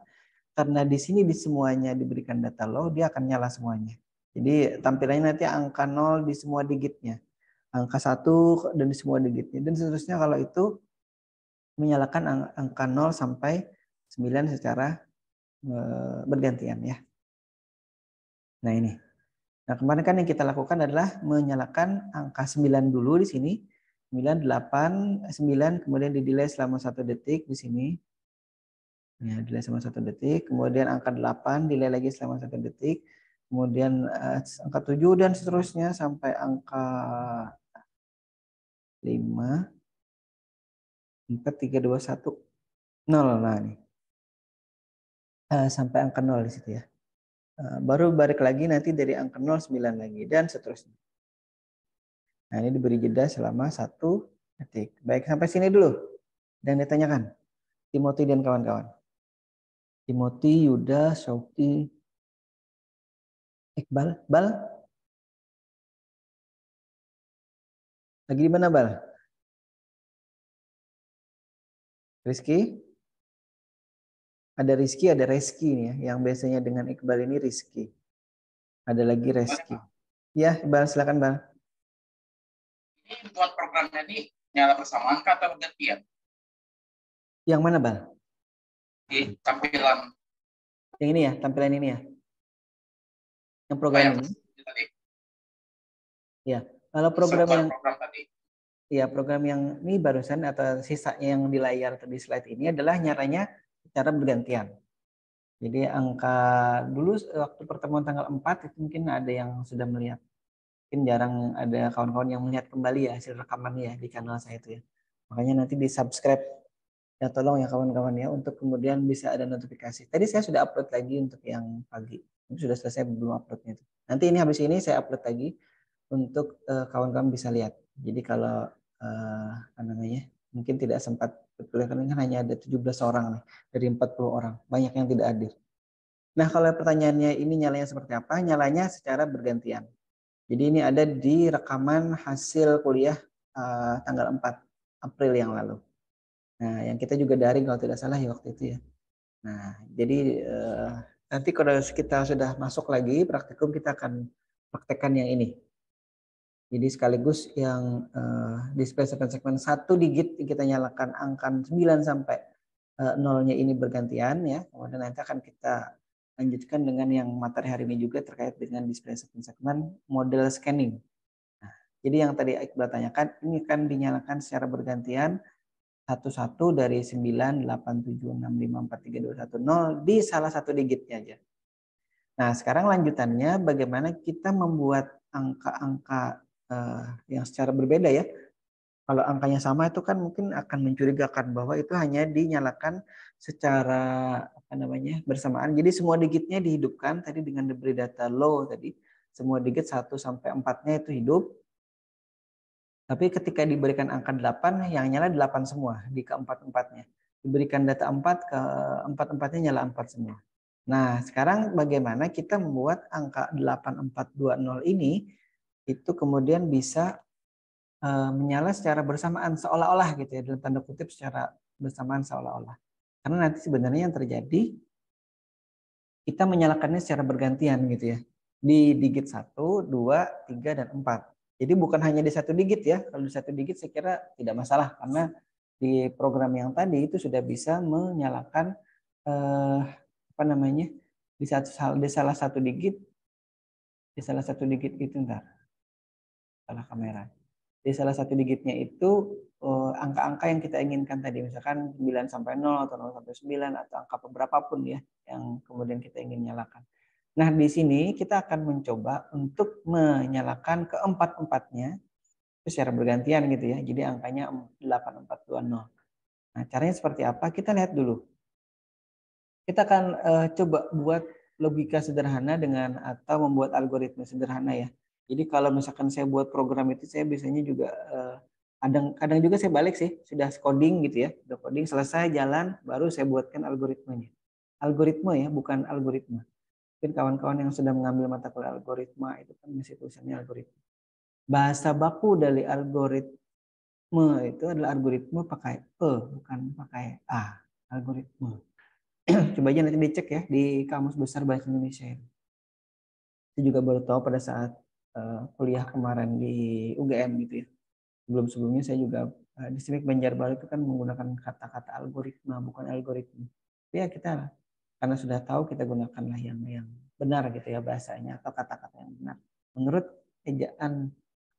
karena di sini di semuanya diberikan data low, dia akan nyala semuanya. Jadi tampilannya nanti angka 0 di semua digitnya, angka 1 dan di semua digitnya, dan seterusnya kalau itu menyalakan angka 0 sampai 9 secara bergantian ya. Nah ini. Nah kemarin kan yang kita lakukan adalah menyalakan angka 9 dulu di sini. 9, 8, 9, kemudian di delay selama 1 detik di sini. Ya, delay selama 1 detik. Kemudian angka 8, delay lagi selama 1 detik. Kemudian angka 7 dan seterusnya sampai angka 5, 4, 3, 2, 1, 0. Nah nih. Sampai angka 0 di situ ya. Baru balik lagi nanti dari angka 0, 9 lagi, dan seterusnya. Nah ini diberi jeda selama 1 detik. Baik, sampai sini dulu. Dan ditanyakan, Timothy dan kawan-kawan. Timothy, Yuda, Syauki, Iqbal, Bal? Lagi di mana, Bal? Rizky? Ada Rizky, ada Reski nih ya. Yang biasanya dengan Iqbal ini Rizky. Ada lagi Reski. Ya, Bal, silakan, Bal. Ini buat programnya ini nyala bersamaan kah atau bergantian? Yang mana, Bal? Di tampilan Yang ini ya, tampilan ini ya. Yang program ini. tadi. Ya, kalau program yang program tadi. ya, program yang ini barusan atau sisanya yang di layar atau di slide ini adalah nyaranya secara bergantian. Jadi angka dulu waktu pertemuan tanggal 4 itu mungkin ada yang sudah melihat. Mungkin jarang ada kawan-kawan yang melihat kembali ya hasil rekamannya ya di kanal saya itu ya. Makanya nanti di subscribe ya, tolong ya kawan-kawan ya, untuk kemudian bisa ada notifikasi. Tadi saya sudah upload lagi untuk yang pagi. Ini sudah selesai belum uploadnya itu. Nanti ini habis ini saya upload lagi untuk kawan-kawan bisa lihat. Jadi kalau apa namanya, mungkin tidak sempat karena kan hanya ada 17 orang nih dari 40 orang. Banyak yang tidak hadir. Nah, kalau pertanyaannya ini nyalanya seperti apa? Nyalanya secara bergantian. Jadi ini ada di rekaman hasil kuliah tanggal 4 April yang lalu. Nah, yang kita juga daring kalau tidak salah ya waktu itu ya. Nah, jadi nanti kalau kita sudah masuk lagi praktikum, kita akan praktekkan yang ini. Jadi sekaligus yang display segmen 1 digit kita nyalakan angka 9 sampai 0-nya ini bergantian ya. Kemudian nanti akan kita lanjutkan dengan yang materi hari ini juga terkait dengan display segmen model scanning. Nah, jadi yang tadi Iqbal tanyakan, ini kan dinyalakan secara bergantian satu-satu dari 9, 8, 7, 6, 5, 4, 3, 2, 1, 0 di salah satu digitnya aja. Nah, sekarang lanjutannya bagaimana kita membuat angka-angka yang secara berbeda ya. Kalau angkanya sama itu kan mungkin akan mencurigakan bahwa itu hanya dinyalakan secara apa namanya bersamaan. Jadi semua digitnya dihidupkan tadi dengan diberi data low tadi. Semua digit 1 sampai 4-nya itu hidup. Tapi ketika diberikan angka 8, yang nyala 8 semua di keempat-empatnya. Diberikan data 4, ke empat-empatnya nyala 4 semua. Nah, sekarang bagaimana kita membuat angka 8420 ini itu kemudian bisa menyala secara bersamaan seolah-olah gitu ya, dalam tanda kutip secara bersamaan seolah-olah. Karena nanti sebenarnya yang terjadi kita menyalakannya secara bergantian gitu ya. Di digit 1, 2, 3, dan 4. Jadi bukan hanya di satu digit ya. Kalau di satu digit saya kira tidak masalah karena di program yang tadi itu sudah bisa menyalakan apa namanya? Di salah satu digit itu entar. Salah kamera. Di salah satu digitnya itu angka-angka yang kita inginkan tadi, misalkan 9 sampai 0 atau 0 sampai 9 atau angka berapapun ya yang kemudian kita ingin nyalakan. Nah, di sini kita akan mencoba untuk menyalakan keempat-empatnya secara bergantian gitu ya. Jadi angkanya 8420. Nah, caranya seperti apa? Kita lihat dulu. Kita akan coba buat logika sederhana dengan atau membuat algoritma sederhana ya. Jadi kalau misalkan saya buat program itu, saya biasanya juga kadang juga saya balik sih, sudah coding gitu ya, sudah coding selesai jalan, baru saya buatkan algoritmanya. Algoritma ya, bukan algoritma. Mungkin kawan-kawan yang sudah mengambil mata kuliah algoritma itu kan masih tulisannya algoritma. Bahasa baku dari algoritma itu adalah algoritma pakai bukan pakai A. Algoritma. Coba aja nanti dicek ya di Kamus Besar Bahasa Indonesia. Saya juga baru tahu pada saat kuliah kemarin di UGM gitu ya. Sebelum-sebelumnya saya juga di SIMIK Banjarbaru itu kan menggunakan kata-kata algoritma bukan algoritma. Ya kita karena sudah tahu kita gunakanlah yang benar gitu ya bahasanya atau kata-kata yang benar menurut ejaan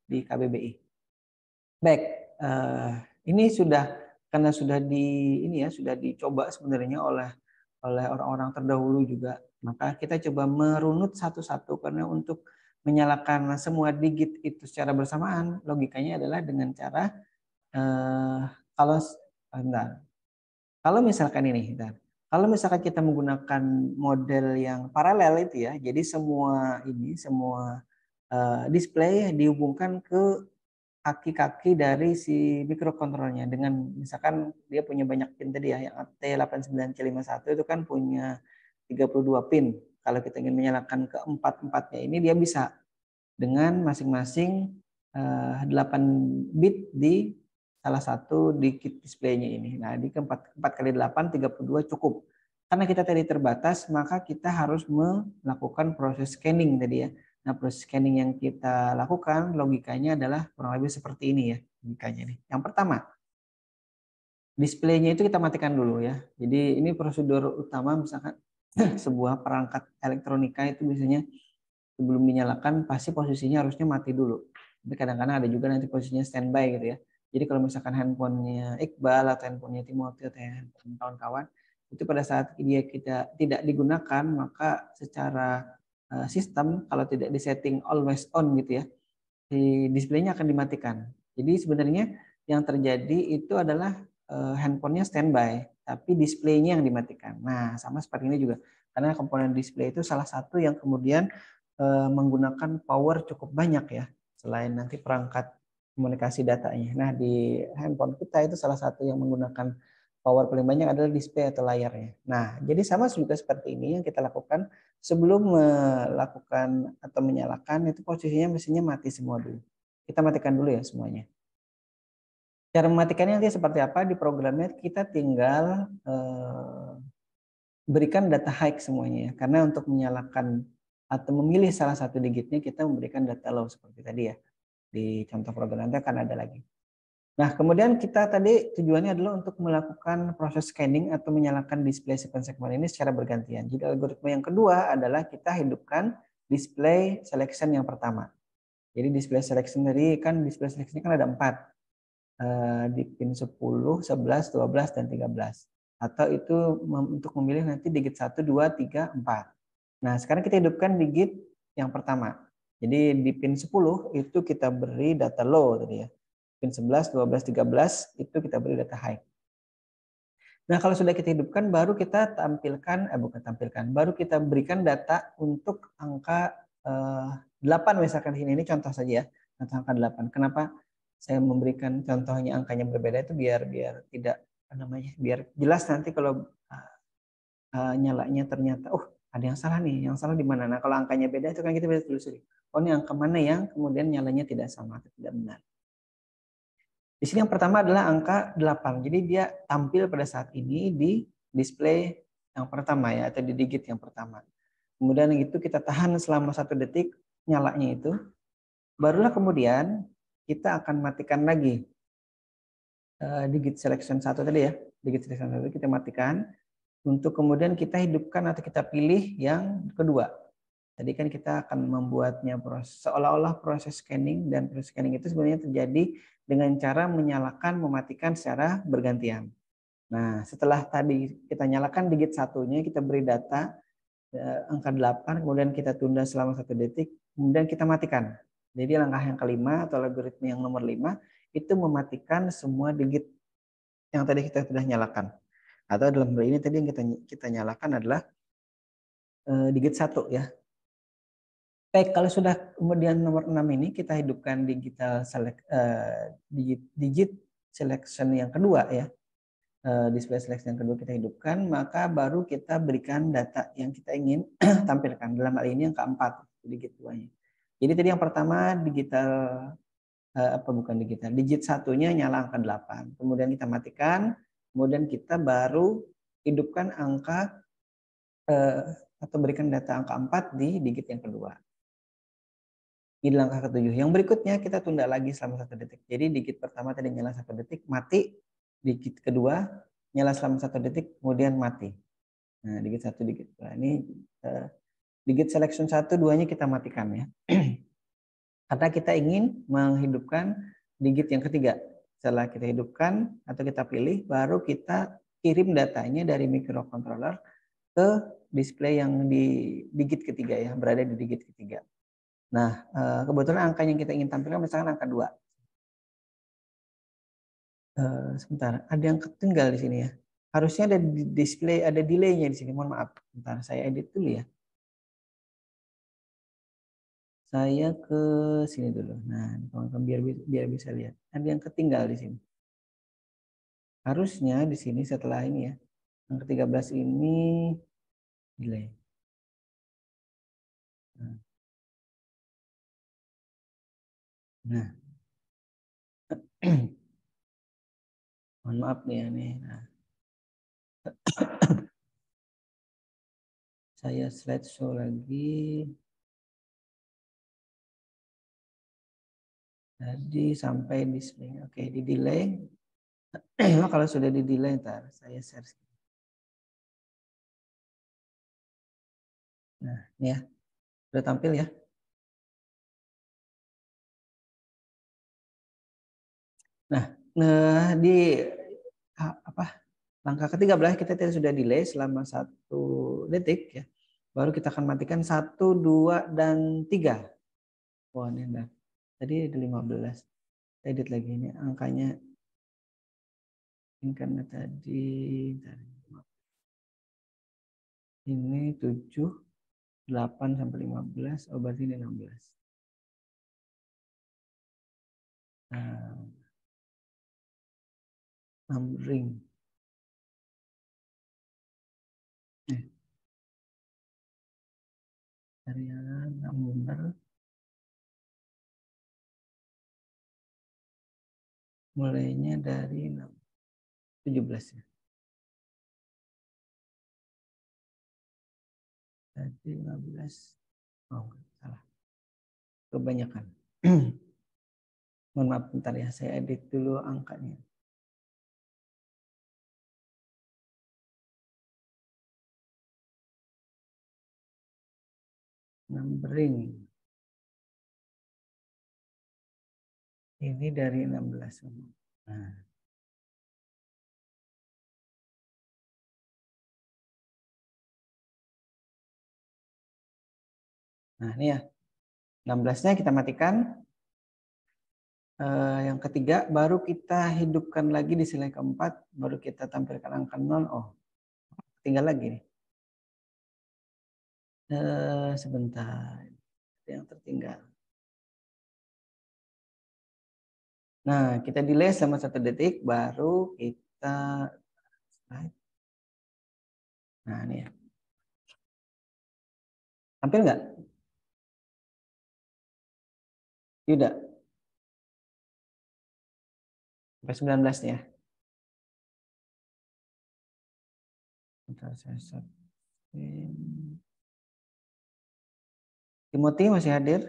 di KBBI. Baik, ini sudah karena sudah sudah dicoba sebenarnya oleh orang-orang terdahulu juga. Maka kita coba merunut satu-satu karena untuk menyalakan semua digit itu secara bersamaan logikanya adalah dengan cara kalau misalkan ini, kalau misalkan kita menggunakan model yang paralel itu ya, jadi semua display dihubungkan ke kaki-kaki dari si mikrokontrolnya dengan misalkan dia punya banyak pin tadi ya, yang T89C51 itu kan punya 32 pin. Kalau kita ingin menyalakan keempat-empatnya ini dia bisa dengan masing-masing 8 bit di salah satu digit displaynya ini. Nah, di 4 kali 8 32 cukup. Karena kita tadi terbatas, maka kita harus melakukan proses scanning tadi ya. Nah, proses scanning yang kita lakukan logikanya adalah kurang lebih seperti ini ya, logikanya nih. Yang pertama, displaynya itu kita matikan dulu ya. Jadi ini prosedur utama misalkan sebuah perangkat elektronika itu biasanya sebelum dinyalakan pasti posisinya harusnya mati dulu. Tapi kadang-kadang ada juga nanti posisinya standby gitu ya. Jadi kalau misalkan handphonenya Iqbal atau handphonenya Timothy atau handphone kawan-kawan itu pada saat kita tidak digunakan maka secara sistem kalau tidak disetting always on gitu ya, di displaynya akan dimatikan. Jadi sebenarnya yang terjadi itu adalah handphonenya standby, tapi displaynya yang dimatikan. Nah sama seperti ini juga karena komponen display itu salah satu yang kemudian menggunakan power cukup banyak ya, selain nanti perangkat komunikasi datanya. Nah di handphone kita itu salah satu yang menggunakan power paling banyak adalah display atau layarnya. Nah jadi sama juga seperti ini yang kita lakukan sebelum melakukan atau menyalakan itu posisinya mestinya mati semua dulu. Kita matikan dulu ya semuanya. Cara mematikannya nanti seperti apa di programnya kita tinggal berikan data high semuanya ya. Karena untuk menyalakan atau memilih salah satu digitnya kita memberikan data low seperti tadi ya. Di contoh program nanti akan ada lagi. Nah, kemudian kita tadi tujuannya adalah untuk melakukan proses scanning atau menyalakan display segmen-segmen ini secara bergantian. Jadi algoritma yang kedua adalah kita hidupkan display selection yang pertama. Jadi display selection tadi kan display selection kan ada 4. Di pin 10, 11, 12, dan 13. Atau itu untuk memilih nanti digit 1, 2, 3, 4. Nah, sekarang kita hidupkan digit yang pertama. Jadi di pin 10 itu kita beri data low tadi ya. Pin 11, 12, 13 itu kita beri data high. Nah, kalau sudah kita hidupkan baru kita baru kita berikan data untuk angka 8 misalkan ini contoh saja ya. Angka 8. Kenapa saya memberikan contohnya angkanya berbeda itu biar tidak biar jelas nanti kalau nyalanya ternyata ada yang salah nih, yang salah di mana? Nah, kalau angkanya beda itu kan kita bisa telusuri. Oh, ini angka mana yang kemudian nyalanya tidak sama atau tidak benar. Di sini yang pertama adalah angka 8. Jadi dia tampil pada saat ini di display yang pertama ya, atau di digit yang pertama. Kemudian itu kita tahan selama 1 detik nyalanya itu. Barulah kemudian kita akan matikan lagi digit selection 1 tadi ya. Digit selection 1 kita matikan. Untuk kemudian kita hidupkan atau kita pilih yang kedua. Tadi kan kita akan membuatnya seolah-olah proses scanning, dan proses scanning itu sebenarnya terjadi dengan cara menyalakan, mematikan secara bergantian. Nah, setelah tadi kita nyalakan digit satunya, kita beri data angka 8, kemudian kita tunda selama 1 detik, kemudian kita matikan. Jadi langkah yang kelima atau algoritma yang nomor 5 itu mematikan semua digit yang tadi kita sudah nyalakan. Atau dalam hal ini tadi yang kita nyalakan adalah digit 1 ya. Baik, kalau sudah kemudian nomor 6 ini kita hidupkan digit selection yang kedua ya. Display selection yang kedua kita hidupkan, maka baru kita berikan data yang kita ingin tampilkan. Dalam hal ini yang keempat, digit 2-nya. Jadi tadi yang pertama digital bukan digital. Digit satunya nyala angka 8. Kemudian kita matikan, kemudian kita baru hidupkan angka atau berikan data angka 4 di digit yang kedua. Ini langkah ke-7. Yang berikutnya kita tunda lagi selama 1 detik. Jadi digit pertama tadi nyala 1 detik, mati. Digit kedua nyala selama 1 detik, kemudian mati. Nah, digit 1, digit 2. Ini digit selection 1, 2-nya kita matikan ya. Karena kita ingin menghidupkan digit yang ketiga. Setelah kita hidupkan atau kita pilih, baru kita kirim datanya dari microcontroller ke display yang di digit ketiga ya, berada di digit ketiga. Nah, kebetulan angka yang kita ingin tampilkan misalkan angka 2. Sebentar, ada yang ketinggal di sini ya. Harusnya ada display, ada delay-nya di sini. Mohon maaf. Sebentar, saya edit dulu ya. Saya ke sini dulu. Nah, biar bisa lihat. Ada yang ketinggal di sini. Harusnya di sini setelah ini ya. Yang ke-13 ini delay. Nah. Mohon maaf nih ya nih. Nah. Saya slideshow lagi. Jadi sampai display. Oke, di delay. Kalau sudah di delay ntar saya share. Nah, ini ya. Sudah tampil ya. Nah, di langkah ke-13 kita sudah delay selama 1 detik ya. Baru kita akan matikan 1, 2, dan 3. Wah, ini enggak. Tadi ada 15. Edit lagi ini angkanya. Ini karena tadi ini 7, 8 sampai 15. Oh, berarti ini 16. Nah, numbering. Varian number mulainya dari 17 ya. Tadi 15. Oh, salah. Kebanyakan. Mohon maaf bentar ya, saya edit dulu angkanya. Numbering. Ini dari 16. Nah, ini ya. 16-nya kita matikan. Yang ketiga, baru kita hidupkan lagi di slide keempat, baru kita tampilkan angka 0. Oh, tinggal lagi nih. Sebentar. Ada yang tertinggal. Nah, kita delay selama 1 detik, baru kita slide. Nah, ini ya. Tampil nggak? Tidak. Sampai 19 ya. Bentar, saya setting. Timothy masih hadir?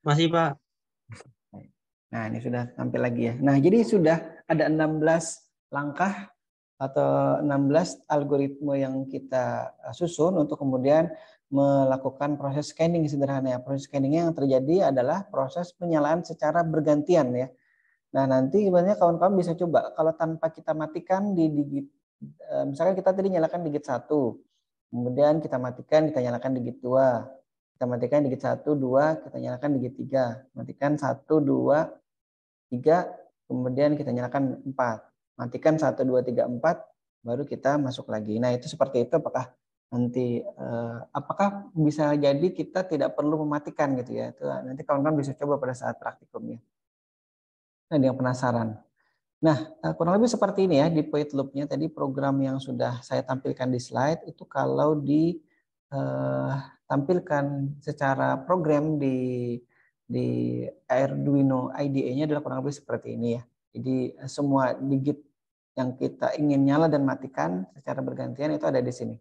Masih, Pak. Nah, ini sudah tampil lagi ya. Nah, jadi sudah ada 16 langkah atau 16 algoritma yang kita susun untuk kemudian melakukan proses scanning sederhana. Proses scanning yang terjadi adalah proses penyalaan secara bergantian ya. Nah, nanti sebenarnya kawan-kawan bisa coba kalau tanpa kita matikan di digit, misalkan kita tadi nyalakan digit 1, kemudian kita matikan, kita nyalakan digit 2, kita matikan digit 1, 2, kita nyalakan digit 3, matikan 1, 2, 3, kemudian kita nyalakan 4, matikan 1, 2, 3, 4, baru kita masuk lagi. Nah, itu seperti itu. Apakah nanti apakah bisa jadi kita tidak perlu mematikan gitu ya? Itu nanti kawan-kawan bisa coba pada saat praktikumnya. Nah, ada yang penasaran. Nah, kurang lebih seperti ini ya di void loop-nya tadi program yang sudah saya tampilkan di slide itu kalau di tampilkan secara program di Arduino IDE-nya adalah kurang lebih seperti ini ya. Jadi semua digit yang kita ingin nyala dan matikan secara bergantian itu ada di sini.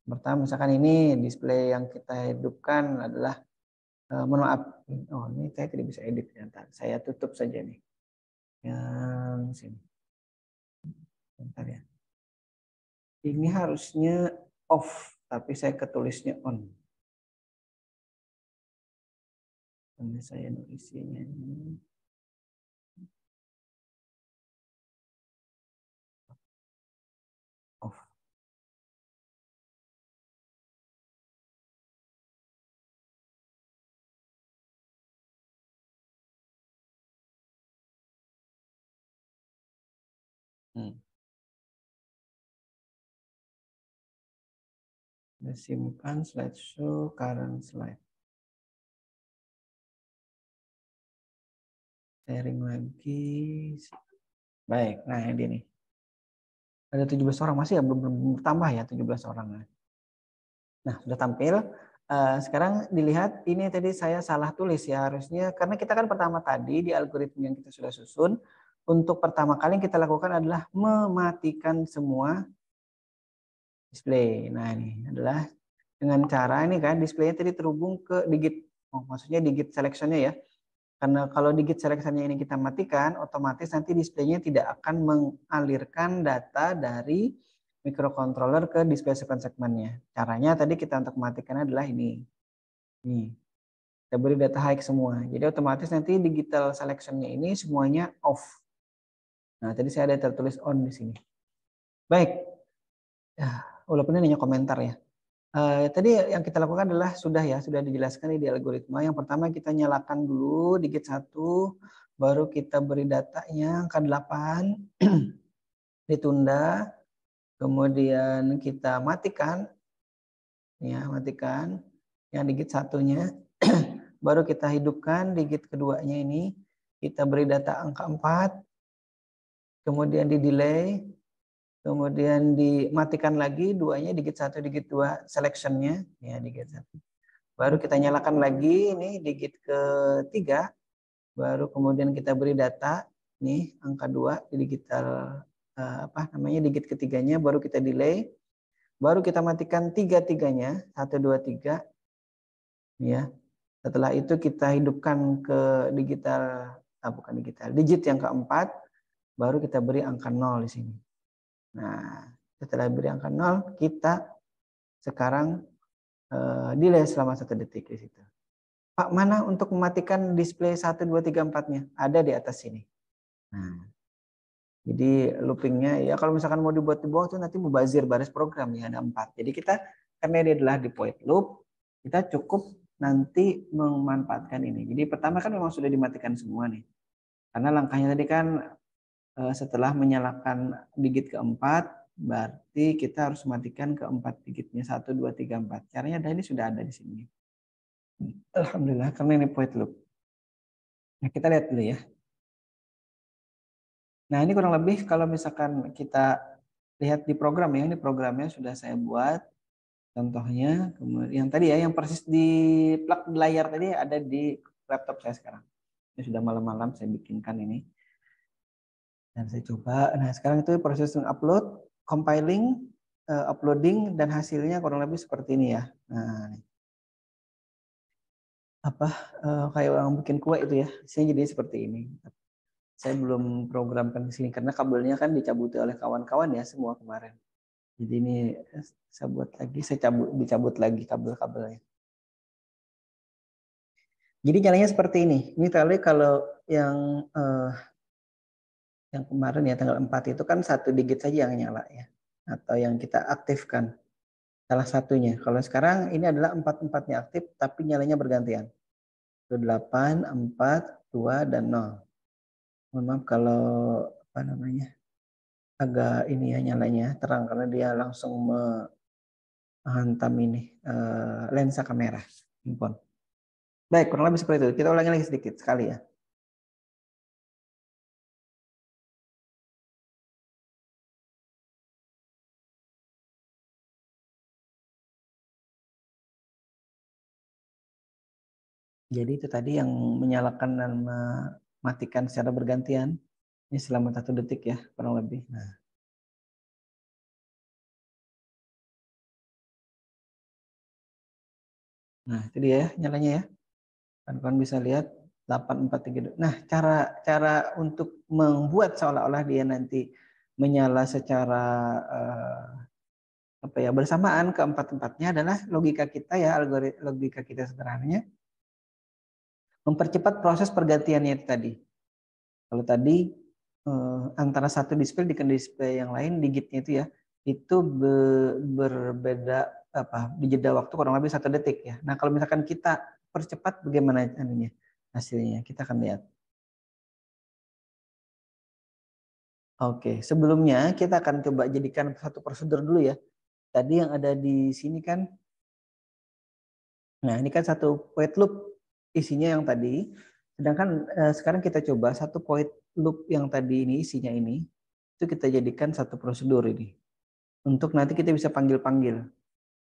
Pertama misalkan ini display yang kita hidupkan adalah mohon maaf. Oh, ini saya tidak bisa edit ternyata. Saya tutup saja nih. Yang sini. Bentar ya. Ini harusnya off, tapi saya ketulisnya on. Ini saya nulisnya ini. Off. Simpan slideshow current slide. Sharing lagi. Baik, nah ini nih. Ada 17 orang, masih ya belum bertambah ya 17 orang. Nah, sudah tampil. Sekarang dilihat ini tadi saya salah tulis ya harusnya karena kita kan pertama tadi di algoritma yang kita sudah susun untuk pertama kali yang kita lakukan adalah mematikan semua display. Nah, ini adalah dengan cara ini kan displaynya tadi terhubung ke digit, maksudnya digit selection-nya ya. Karena kalau digit selection-nya ini kita matikan, otomatis nanti displaynya tidak akan mengalirkan data dari microcontroller ke display segmen-segmennya. Caranya tadi kita untuk mematikan adalah ini. Nih, kita beri data high semua. Jadi otomatis nanti digital selection-nya ini semuanya off. Nah, tadi saya ada tertulis on di sini. Baik. Ya, walaupun ini hanya komentar ya. Tadi yang kita lakukan adalah sudah dijelaskan di algoritma. Yang pertama kita nyalakan dulu digit 1, baru kita beri datanya angka 8, ditunda, kemudian kita matikan, ya matikan yang digit 1-nya, baru kita hidupkan digit keduanya ini, kita beri data angka 4, kemudian di delay, kemudian dimatikan lagi duanya digit 1, digit 2 selection-nya, ya digit 1. Baru kita nyalakan lagi ini digit ketiga, baru kemudian kita beri data nih angka 2 di digital digit ketiganya, baru kita delay, baru kita matikan tiga-tiganya 1 2 3 ya. Setelah itu kita hidupkan ke digit yang keempat, baru kita beri angka 0 di sini. Nah, setelah beri angka 0 kita sekarang delay selama 1 detik di situ. Pak, mana untuk mematikan display 1, 2, 3, 4-nya? Ada di atas sini. Nah, jadi loopingnya ya kalau misalkan mau dibuat di bawah itu nanti mubazir baris program ya ada 4. Jadi kita karena dia adalah deployed loop, kita cukup nanti memanfaatkan ini. Jadi pertama kan memang sudah dimatikan semua nih. Karena langkahnya tadi kan setelah menyalakan digit keempat, berarti kita harus matikan keempat digitnya 1, 2, 3, 4. Caranya ini sudah ada di sini. Alhamdulillah karena ini void loop. Nah, kita lihat dulu ya. Nah, ini kurang lebih kalau misalkan kita lihat di program ya, ini programnya sudah saya buat. Contohnya, kemudian yang tadi ya, yang persis di plug di layar tadi ada di laptop saya sekarang. Ini sudah malam-malam saya bikinkan ini. Dan saya coba. Nah, sekarang itu proses upload, compiling, uploading, dan hasilnya kurang lebih seperti ini ya. Nah, kayak orang bikin kue itu ya, isinya jadi seperti ini. Saya belum programkan di sini karena kabelnya kan dicabuti oleh kawan-kawan ya semua kemarin. Jadi ini saya buat lagi, dicabut lagi kabel-kabelnya. Jadi nyalanya seperti ini. Ini tadi kalau yang kemarin ya tanggal 4 itu kan 1 digit saja yang nyala ya. Atau yang kita aktifkan. Salah satunya. Kalau sekarang ini adalah 4-4-nya aktif tapi nyalanya bergantian. 8, 4, 2, dan 0. Mohon maaf kalau agak ini ya nyalanya terang karena dia langsung menghantam ini lensa kamera handphone. Baik, kurang lebih seperti itu. Kita ulangi lagi sedikit sekali ya. Jadi itu tadi yang menyalakan dan mematikan secara bergantian. Ini selama 1 detik ya, kurang lebih. Nah, itu dia ya, nyalanya ya. Kawan-kawan bisa lihat 843. Nah, cara untuk membuat seolah-olah dia nanti menyala secara bersamaan keempat-empatnya adalah logika kita ya, logika kita sederhananya mempercepat proses pergantiannya itu tadi. Kalau tadi antara satu display dengan display yang lain digitnya itu ya, itu berbeda di jeda waktu kurang lebih 1 detik ya. Nah, kalau misalkan kita percepat bagaimana hasilnya? Kita akan lihat. Oke, sebelumnya kita akan coba jadikan satu prosedur dulu ya. Tadi yang ada di sini kan, nah ini kan satu void loop isinya yang tadi. Sedangkan sekarang kita coba satu void loop yang tadi ini isinya ini, itu kita jadikan satu prosedur ini. Untuk nanti kita bisa panggil-panggil.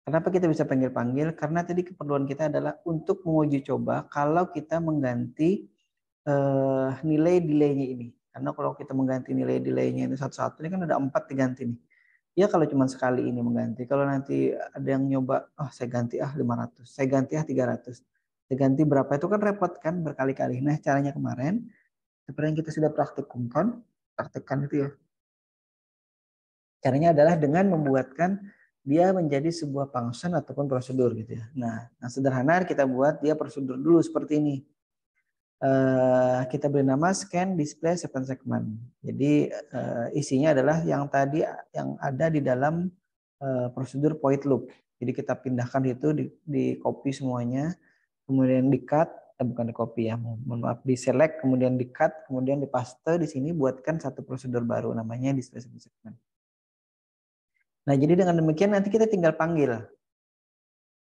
Kenapa kita bisa panggil-panggil? Karena tadi keperluan kita adalah untuk menguji coba kalau kita mengganti nilai delay-nya ini. Karena kalau kita mengganti nilai delay-nya ini satu-satu, ini kan ada 4 diganti nih. Ya kalau cuma sekali ini mengganti. Kalau nanti ada yang nyoba, saya ganti 500, saya ganti 300. Saya ganti berapa, itu kan repot kan berkali-kali. Nah, caranya kemarin, seperti yang kita sudah praktekkan itu ya. Caranya adalah dengan membuatkan dia menjadi sebuah function ataupun prosedur gitu ya. Nah, sederhana kita buat dia prosedur dulu seperti ini. Kita beri nama scan display 7 segment. Jadi isinya adalah yang tadi yang ada di dalam prosedur void loop. Jadi kita pindahkan itu di copy semuanya, kemudian di cut, bukan di copy ya, mohon maaf, di select, kemudian di cut, kemudian di paste di sini buatkan satu prosedur baru namanya display 7 segment. Nah, jadi dengan demikian nanti kita tinggal panggil.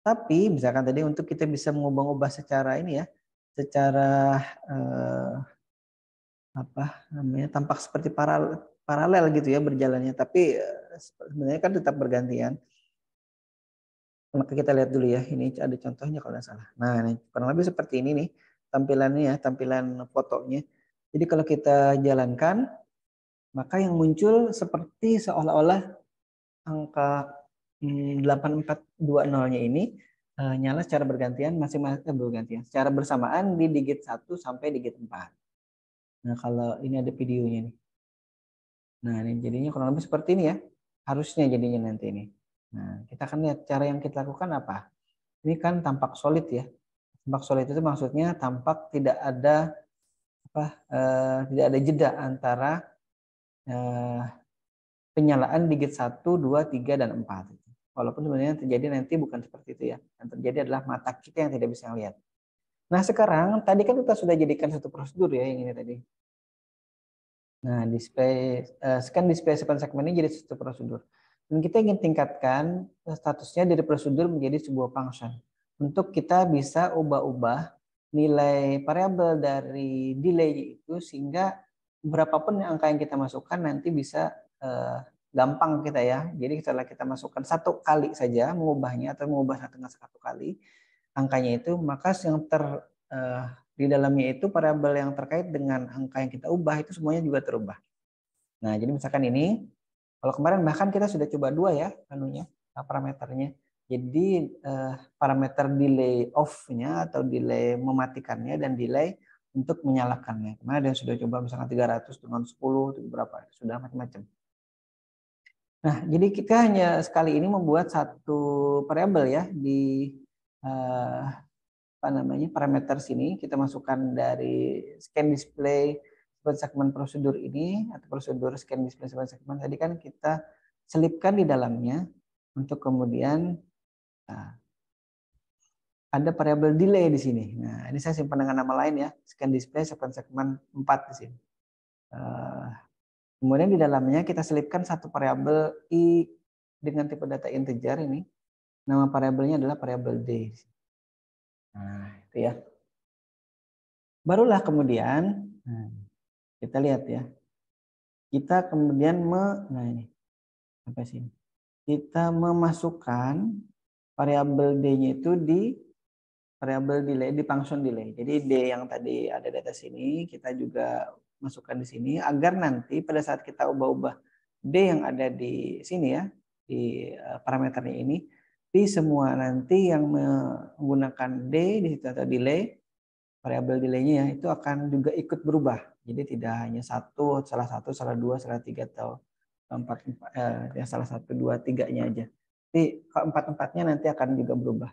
Tapi misalkan tadi untuk kita bisa mengubah-ubah secara ini ya, secara tampak seperti paralel gitu ya berjalannya, tapi sebenarnya kan tetap bergantian. Maka kita lihat dulu ya, ini ada contohnya kalau nggak salah. Nah, ini kurang lebih seperti ini nih tampilannya ya, tampilan fotonya. Jadi kalau kita jalankan, maka yang muncul seperti seolah-olah angka 8420-nya ini nyala secara bergantian, bergantian secara bersamaan di digit 1 sampai digit 4. Nah, kalau ini ada videonya nih. Nah, ini jadinya kurang lebih seperti ini ya. Harusnya jadinya nanti ini. Nah, kita akan lihat cara yang kita lakukan apa. Ini kan tampak solid ya. Tampak solid itu maksudnya tampak tidak ada tidak ada jeda antara penyalaan digit 1, 2, 3, dan 4. Walaupun sebenarnya yang terjadi nanti bukan seperti itu ya. Yang terjadi adalah mata kita yang tidak bisa melihat. Nah, sekarang tadi kan kita sudah jadikan satu prosedur ya yang ini tadi. Nah, scan display 7 segmen ini jadi satu prosedur. Dan kita ingin tingkatkan statusnya dari prosedur menjadi sebuah function. Untuk kita bisa ubah-ubah nilai variabel dari delay itu sehingga berapapun angka yang kita masukkan nanti bisa gampang kita ya. Jadi setelah kita masukkan 1 kali saja mengubahnya atau mengubah dengan 1 kali angkanya itu, maka yang di dalamnya itu variabel yang terkait dengan angka yang kita ubah itu semuanya juga terubah. Nah, jadi misalkan ini, kalau kemarin bahkan kita sudah coba 2 ya parameternya. Jadi parameter delay off-nya atau delay mematikannya dan delay untuk menyalakannya. Kemarin ada yang sudah coba misalkan 300 dengan 10 itu berapa, sudah macam-macam. Nah, jadi kita hanya sekali ini membuat satu variabel ya di parameter sini, kita masukkan dari scan display segmen prosedur ini atau prosedur scan display segmen tadi kan kita selipkan di dalamnya untuk kemudian ada variabel delay di sini. Nah, ini saya simpan dengan nama lain ya, scan display segmen 4 di sini. Kemudian di dalamnya kita selipkan satu variabel i dengan tipe data integer ini. Nama variabelnya adalah variabel d. Nah, itu ya. Barulah kemudian kita lihat ya. Kita kemudian kita memasukkan variabel d-nya itu di variabel delay di function delay. Jadi D yang tadi ada di atas sini kita juga masukkan di sini agar nanti pada saat kita ubah-ubah D yang ada di sini ya, di parameternya ini, di semua nanti yang menggunakan D di situ atau delay, variabel delaynya ya, itu akan juga ikut berubah. Jadi tidak hanya salah satu, salah dua, salah tiga atau ya salah satu, dua, tiganya aja. Jadi keempat-empatnya nanti akan juga berubah.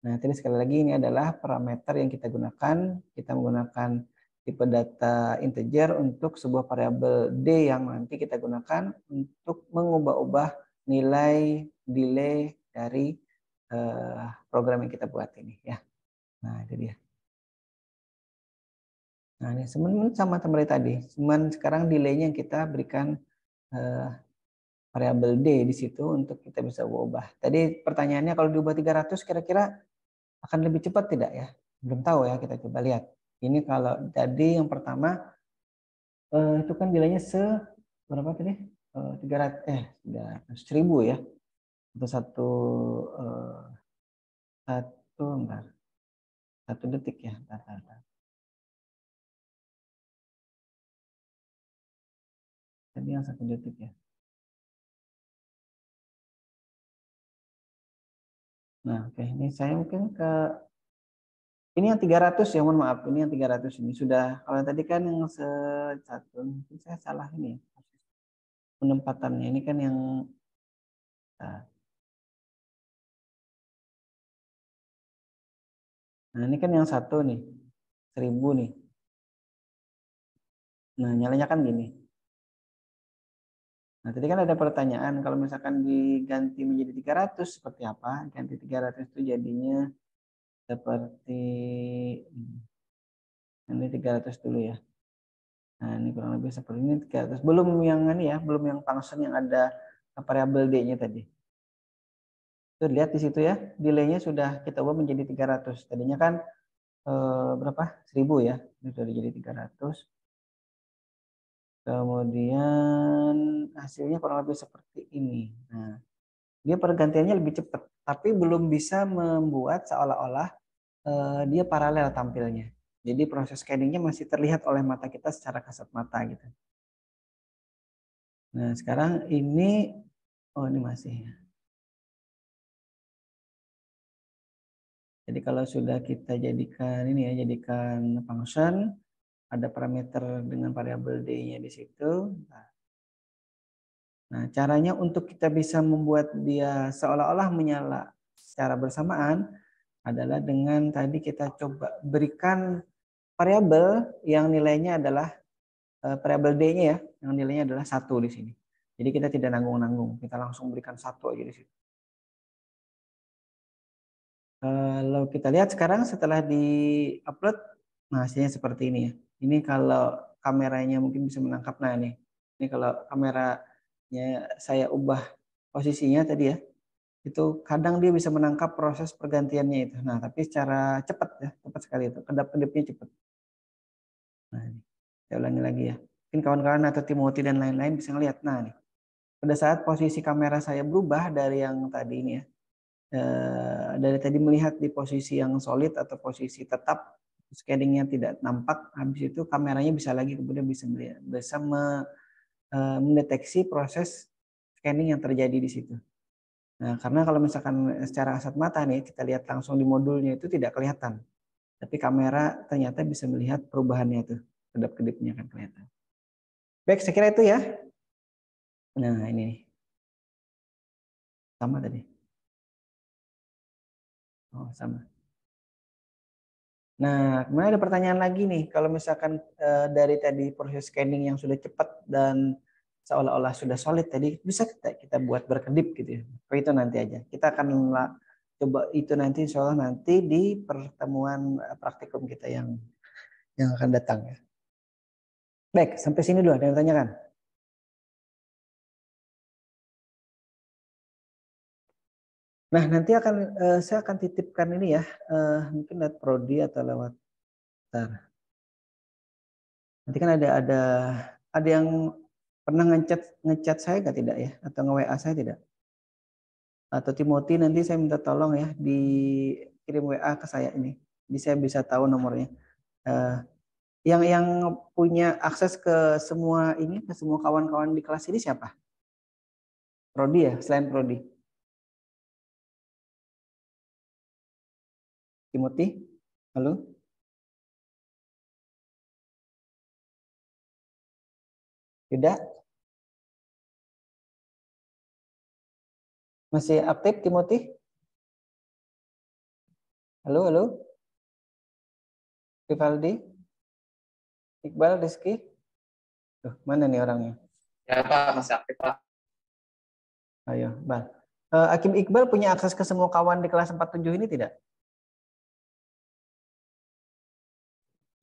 Nah, tadi sekali lagi ini adalah parameter yang kita gunakan. Kita menggunakan tipe data integer untuk sebuah variabel D yang nanti kita gunakan untuk mengubah-ubah nilai delay dari program yang kita buat ini ya. Nah, itu dia. Nah, ini sama seperti tadi. Cuman sekarang delaynya yang kita berikan variabel D di situ untuk kita bisa ubah. Tadi pertanyaannya kalau diubah 300 kira-kira akan lebih cepat tidak ya? Belum tahu ya, kita coba lihat. Ini kalau tadi yang pertama itu kan delaynya berapa tadi? 1000 ya. Untuk satu detik ya. Tadi yang 1 detik ya. Nah, oke. Ini saya mungkin ini yang 300 ya, mohon maaf. Ini yang 300 ini sudah. Kalau tadi kan yang satu, mungkin saya salah ini ya. Penempatannya ini kan yang nah ini kan yang satu nih, 1000 nih. Nah, nyalanya kan gini. Nah, tadi kan ada pertanyaan kalau misalkan diganti menjadi 300 seperti apa? Ganti 300 itu jadinya seperti ini 300 dulu ya. Nah, ini kurang lebih seperti ini 300. Belum yang ini ya, belum yang function yang ada variabel D-nya tadi. Tuh lihat di situ ya, delay-nya sudah kita ubah menjadi 300. Tadinya kan berapa? 1000 ya. Ini sudah jadi 300. Kemudian hasilnya kurang lebih seperti ini. Nah, dia pergantiannya lebih cepat, tapi belum bisa membuat seolah-olah dia paralel tampilnya. Jadi proses scanningnya masih terlihat oleh mata kita secara kasat mata gitu. Nah, sekarang ini, oh ini masih. Jadi kalau sudah kita jadikan ini ya, jadikan function, ada parameter dengan variabel D-nya di situ. Nah, caranya untuk kita bisa membuat dia seolah-olah menyala secara bersamaan adalah dengan tadi kita coba berikan variabel yang nilainya adalah variabel D-nya ya, yang nilainya adalah 1 di sini. Jadi kita tidak nanggung-nanggung, kita langsung berikan 1 aja di situ. Kalau kita lihat sekarang setelah di-upload, nah hasilnya seperti ini ya. Ini kalau kameranya mungkin bisa menangkap, nah nih. Ini kalau kameranya saya ubah posisinya tadi ya, itu kadang dia bisa menangkap proses pergantiannya itu. Nah, tapi secara cepat ya, cepat sekali itu. Kedap-kedipnya cepat. Nah, ini. Saya ulangi lagi ya. Mungkin kawan-kawan atau Timothy dan lain-lain bisa ngelihat. Nah, nih. Pada saat posisi kamera saya berubah dari yang tadi ini ya, dari tadi melihat di posisi yang solid atau posisi tetap, scanningnya tidak nampak, habis itu kameranya bisa lagi kemudian bisa mendeteksi proses scanning yang terjadi di situ. Nah, karena kalau misalkan secara kasat mata nih kita lihat langsung di modulnya itu tidak kelihatan, tapi kamera ternyata bisa melihat perubahannya itu, kedap-kedipnya kan kelihatan. Baik, saya kira itu ya. Nah, ini sama tadi. Oh, sama. Nah, kemudian ada pertanyaan lagi nih, kalau misalkan dari tadi proses scanning yang sudah cepat dan seolah-olah sudah solid tadi, bisa kita buat berkedip gitu ya. Itu nanti aja. Kita akan coba itu nanti insya Allah nanti di pertemuan praktikum kita yang akan datang ya. Baik, sampai sini dulu ada yang tanyakan. Nah, nanti saya akan titipkan ini ya, mungkin lewat prodi atau lewat nanti kan ada yang pernah ngechat saya nggak tidak ya, atau nge-WA saya tidak? Atau Timothy nanti saya minta tolong ya kirim WA ke saya ini. Jadi saya bisa tahu nomornya. Yang punya akses ke semua ini, ke semua kawan-kawan di kelas ini siapa? Prodi ya, selain Prodi. Timothy, halo? Tidak? Masih aktif Timothy? Halo, halo? Rivaldi? Iqbal, Rizky? Tuh, mana nih orangnya? Ya Pak, masih aktif Pak. Ayo, Bal. Hakim Iqbal punya akses ke semua kawan di kelas 47 ini tidak?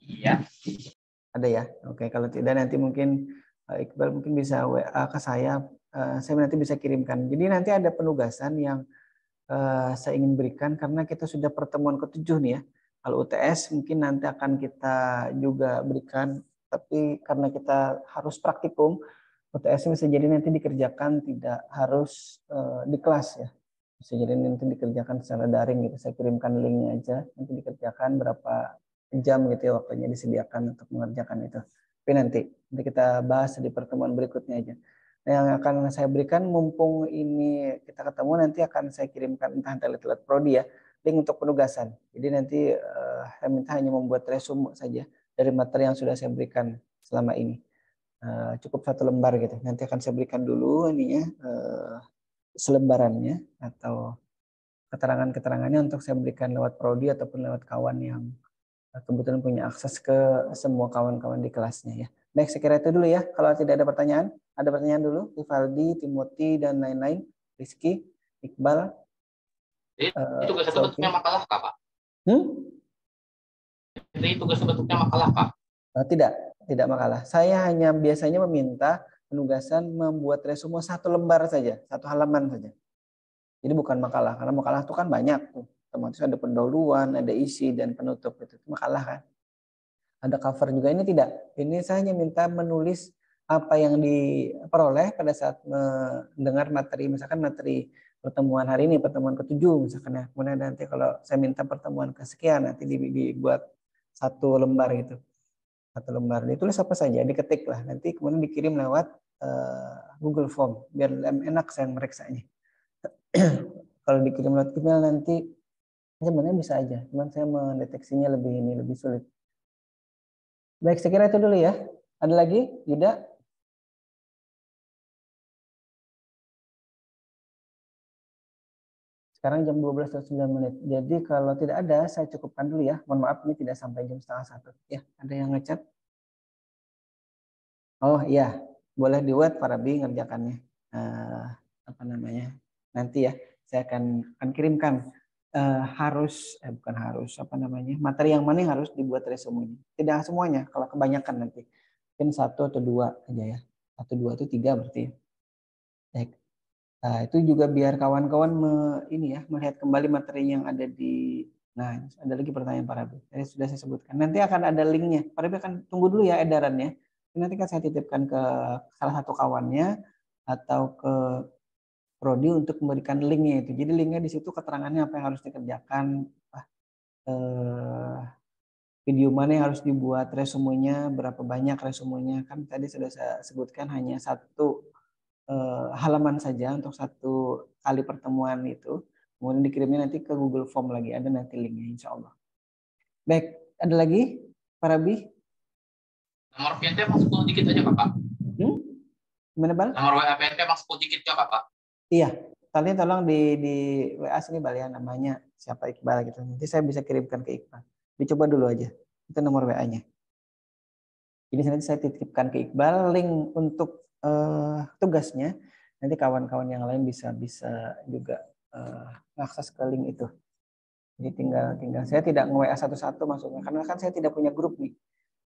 Iya. Ada ya? Oke, kalau tidak nanti mungkin Iqbal mungkin bisa WA ke saya. Saya nanti bisa kirimkan. Jadi nanti ada penugasan yang saya ingin berikan karena kita sudah pertemuan ke-7 nih ya. Kalau UTS mungkin nanti akan kita juga berikan, tapi karena kita harus praktikum, UTS bisa jadi nanti dikerjakan tidak harus di kelas ya. Bisa jadi nanti dikerjakan secara daring gitu. Saya kirimkan linknya aja, nanti dikerjakan berapa jam gitu ya waktunya disediakan untuk mengerjakan itu. Tapi nanti kita bahas di pertemuan berikutnya aja. Nah, yang akan saya berikan mumpung ini kita ketemu nanti akan saya kirimkan entah telet prodi ya, link untuk penugasan. Jadi nanti saya minta hanya membuat resume saja dari materi yang sudah saya berikan selama ini. Cukup 1 lembar gitu. Nanti akan saya berikan dulu ininya selembarannya atau keterangan-keterangannya untuk saya berikan lewat prodi ataupun lewat kawan yang kebetulan punya akses ke semua kawan-kawan di kelasnya ya. Baik, saya kira itu dulu ya. Kalau tidak ada pertanyaan, ada pertanyaan dulu. Rivaldi, Timothy, dan lain-lain. Rizky, Iqbal. Itu tugas satu bentuknya makalah Kak, Pak? Itu tugas bentuknya makalah Pak? Tidak makalah. Saya hanya biasanya meminta penugasan membuat resume 1 lembar saja, 1 halaman saja. Jadi bukan makalah, karena makalah itu kan banyak tuh. Otomatis ada pendahuluan, ada isi dan penutup itu makalah kan. Ada cover juga, ini tidak. Ini saya hanya minta menulis apa yang diperoleh pada saat mendengar materi, misalkan materi pertemuan hari ini, pertemuan ke-7 misalkan ya. Kemudian nanti kalau saya minta pertemuan kesekian nanti dibuat 1 lembar gitu. 1 lembar ditulis apa saja, diketik lah. Nanti kemudian dikirim lewat Google Form biar enak saya meriksanya. Kalau dikirim lewat email nanti sebenarnya bisa aja, cuman saya mendeteksinya lebih sulit. Baik, saya kira itu dulu ya. Ada lagi? Yuda? Sekarang jam 12.09. Jadi kalau tidak ada, saya cukupkan dulu ya. Mohon maaf, ini tidak sampai jam 12:30. Ya, ada yang ngechat? Oh iya, boleh di web Pak Rabi ngerjakannya. Apa namanya? Nanti ya, saya akan kirimkan. Bukan harus, apa namanya, materi yang mana yang harus dibuat resumenya. Tidak semuanya, kalau kebanyakan nanti. Mungkin 1 atau 2 aja ya. 1, 2 atau 3 berarti. Baik. Nah, itu juga biar kawan-kawan melihat kembali materi yang ada di. Nah, ada lagi pertanyaan Pak Rabi. Tadi sudah saya sebutkan. Nanti akan ada linknya. Pak Rabi akan tunggu dulu ya edarannya. Nanti kan saya titipkan ke salah satu kawannya atau ke prodi untuk memberikan linknya itu. Jadi linknya di situ keterangannya apa yang harus dikerjakan, video mana yang harus dibuat, resumenya berapa banyak resumenya. Kan tadi sudah saya sebutkan hanya 1 halaman saja untuk 1 kali pertemuan itu. Kemudian dikirimnya nanti ke Google Form lagi, ada nanti linknya insya Allah. Baik, ada lagi Pak Rabi? Nomor PNT emang 10 digit aja Pak? Gimana Bal? Nomor WA PNT emang 10 digit ya Pak? Iya, tolong di WA sini Bal ya, namanya siapa Iqbal gitu. Nanti saya bisa kirimkan ke Iqbal. Dicoba dulu aja, itu nomor WA-nya. Jadi nanti saya titipkan ke Iqbal link untuk tugasnya. Nanti kawan-kawan yang lain bisa juga mengakses ke link itu. Jadi tinggal saya tidak nge-WA satu-satu masuknya karena kan saya tidak punya grup nih.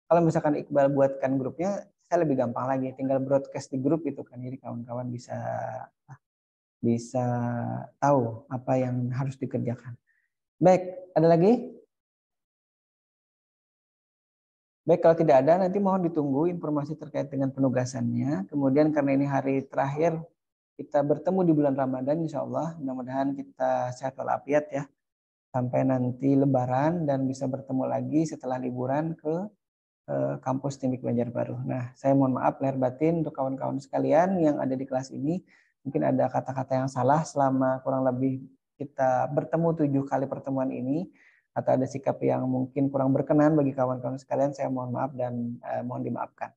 Kalau misalkan Iqbal buatkan grupnya, saya lebih gampang lagi, tinggal broadcast di grup itu kan. Jadi kawan-kawan bisa tahu apa yang harus dikerjakan. Baik, ada lagi? Baik, kalau tidak ada nanti mohon ditunggu informasi terkait dengan penugasannya. Kemudian karena ini hari terakhir kita bertemu di bulan Ramadan, insya Allah mudah-mudahan kita sehat walafiat ya. sampai nanti Lebaran dan bisa bertemu lagi setelah liburan ke kampus Timik Banjarbaru. Nah, saya mohon maaf lahir batin untuk kawan-kawan sekalian yang ada di kelas ini. Mungkin ada kata-kata yang salah selama kurang lebih kita bertemu 7 kali pertemuan ini, atau ada sikap yang mungkin kurang berkenan bagi kawan-kawan sekalian, saya mohon maaf dan mohon dimaafkan.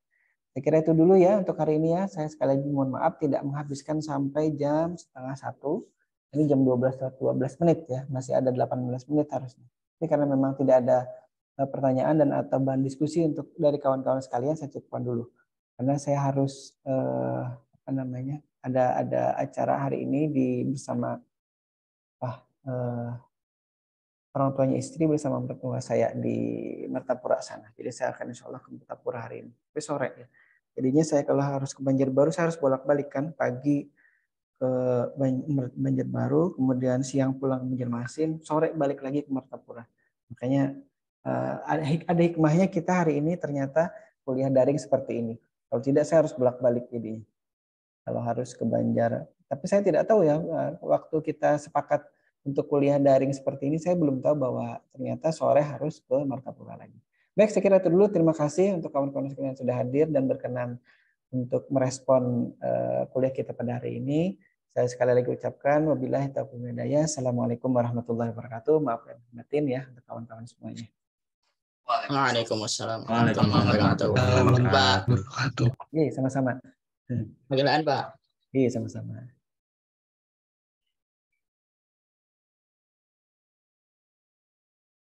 Saya kira itu dulu ya untuk hari ini ya. Saya sekali lagi mohon maaf tidak menghabiskan sampai jam 12:30. Ini jam 12 menit ya, masih ada 18 menit harusnya. Ini karena memang tidak ada pertanyaan dan atau bahan diskusi untuk dari kawan-kawan sekalian, saya cukupkan dulu. Karena saya harus ada acara hari ini bersama orang tuanya istri bersama mertua saya di Martapura sana. Jadi saya akan insya Allah ke Martapura hari ini. Tapi sore ya. Jadinya saya kalau harus ke Banjarbaru saya harus bolak-balik kan, pagi ke Banjarbaru, kemudian siang pulang ke Banjarmasin, sore balik lagi ke Martapura. Makanya ada hikmahnya kita hari ini ternyata kuliah daring seperti ini. Kalau tidak saya harus bolak-balik jadinya. Kalau harus ke Banjar. Tapi saya tidak tahu ya, waktu kita sepakat untuk kuliah daring seperti ini, saya belum tahu bahwa ternyata sore harus ke Martapura lagi. Baik, saya kira itu dulu. Terima kasih untuk kawan-kawan sekalian yang sudah hadir dan berkenan untuk merespon kuliah kita pada hari ini. Saya sekali lagi ucapkan wabillahi taufiq wal hidayah. Assalamualaikum warahmatullahi wabarakatuh. Maaf lahir batin ya untuk kawan-kawan semuanya. Waalaikumsalam warahmatullahi wabarakatuh. Iya, sama-sama. Panggilan Pak. Iya, sama-sama.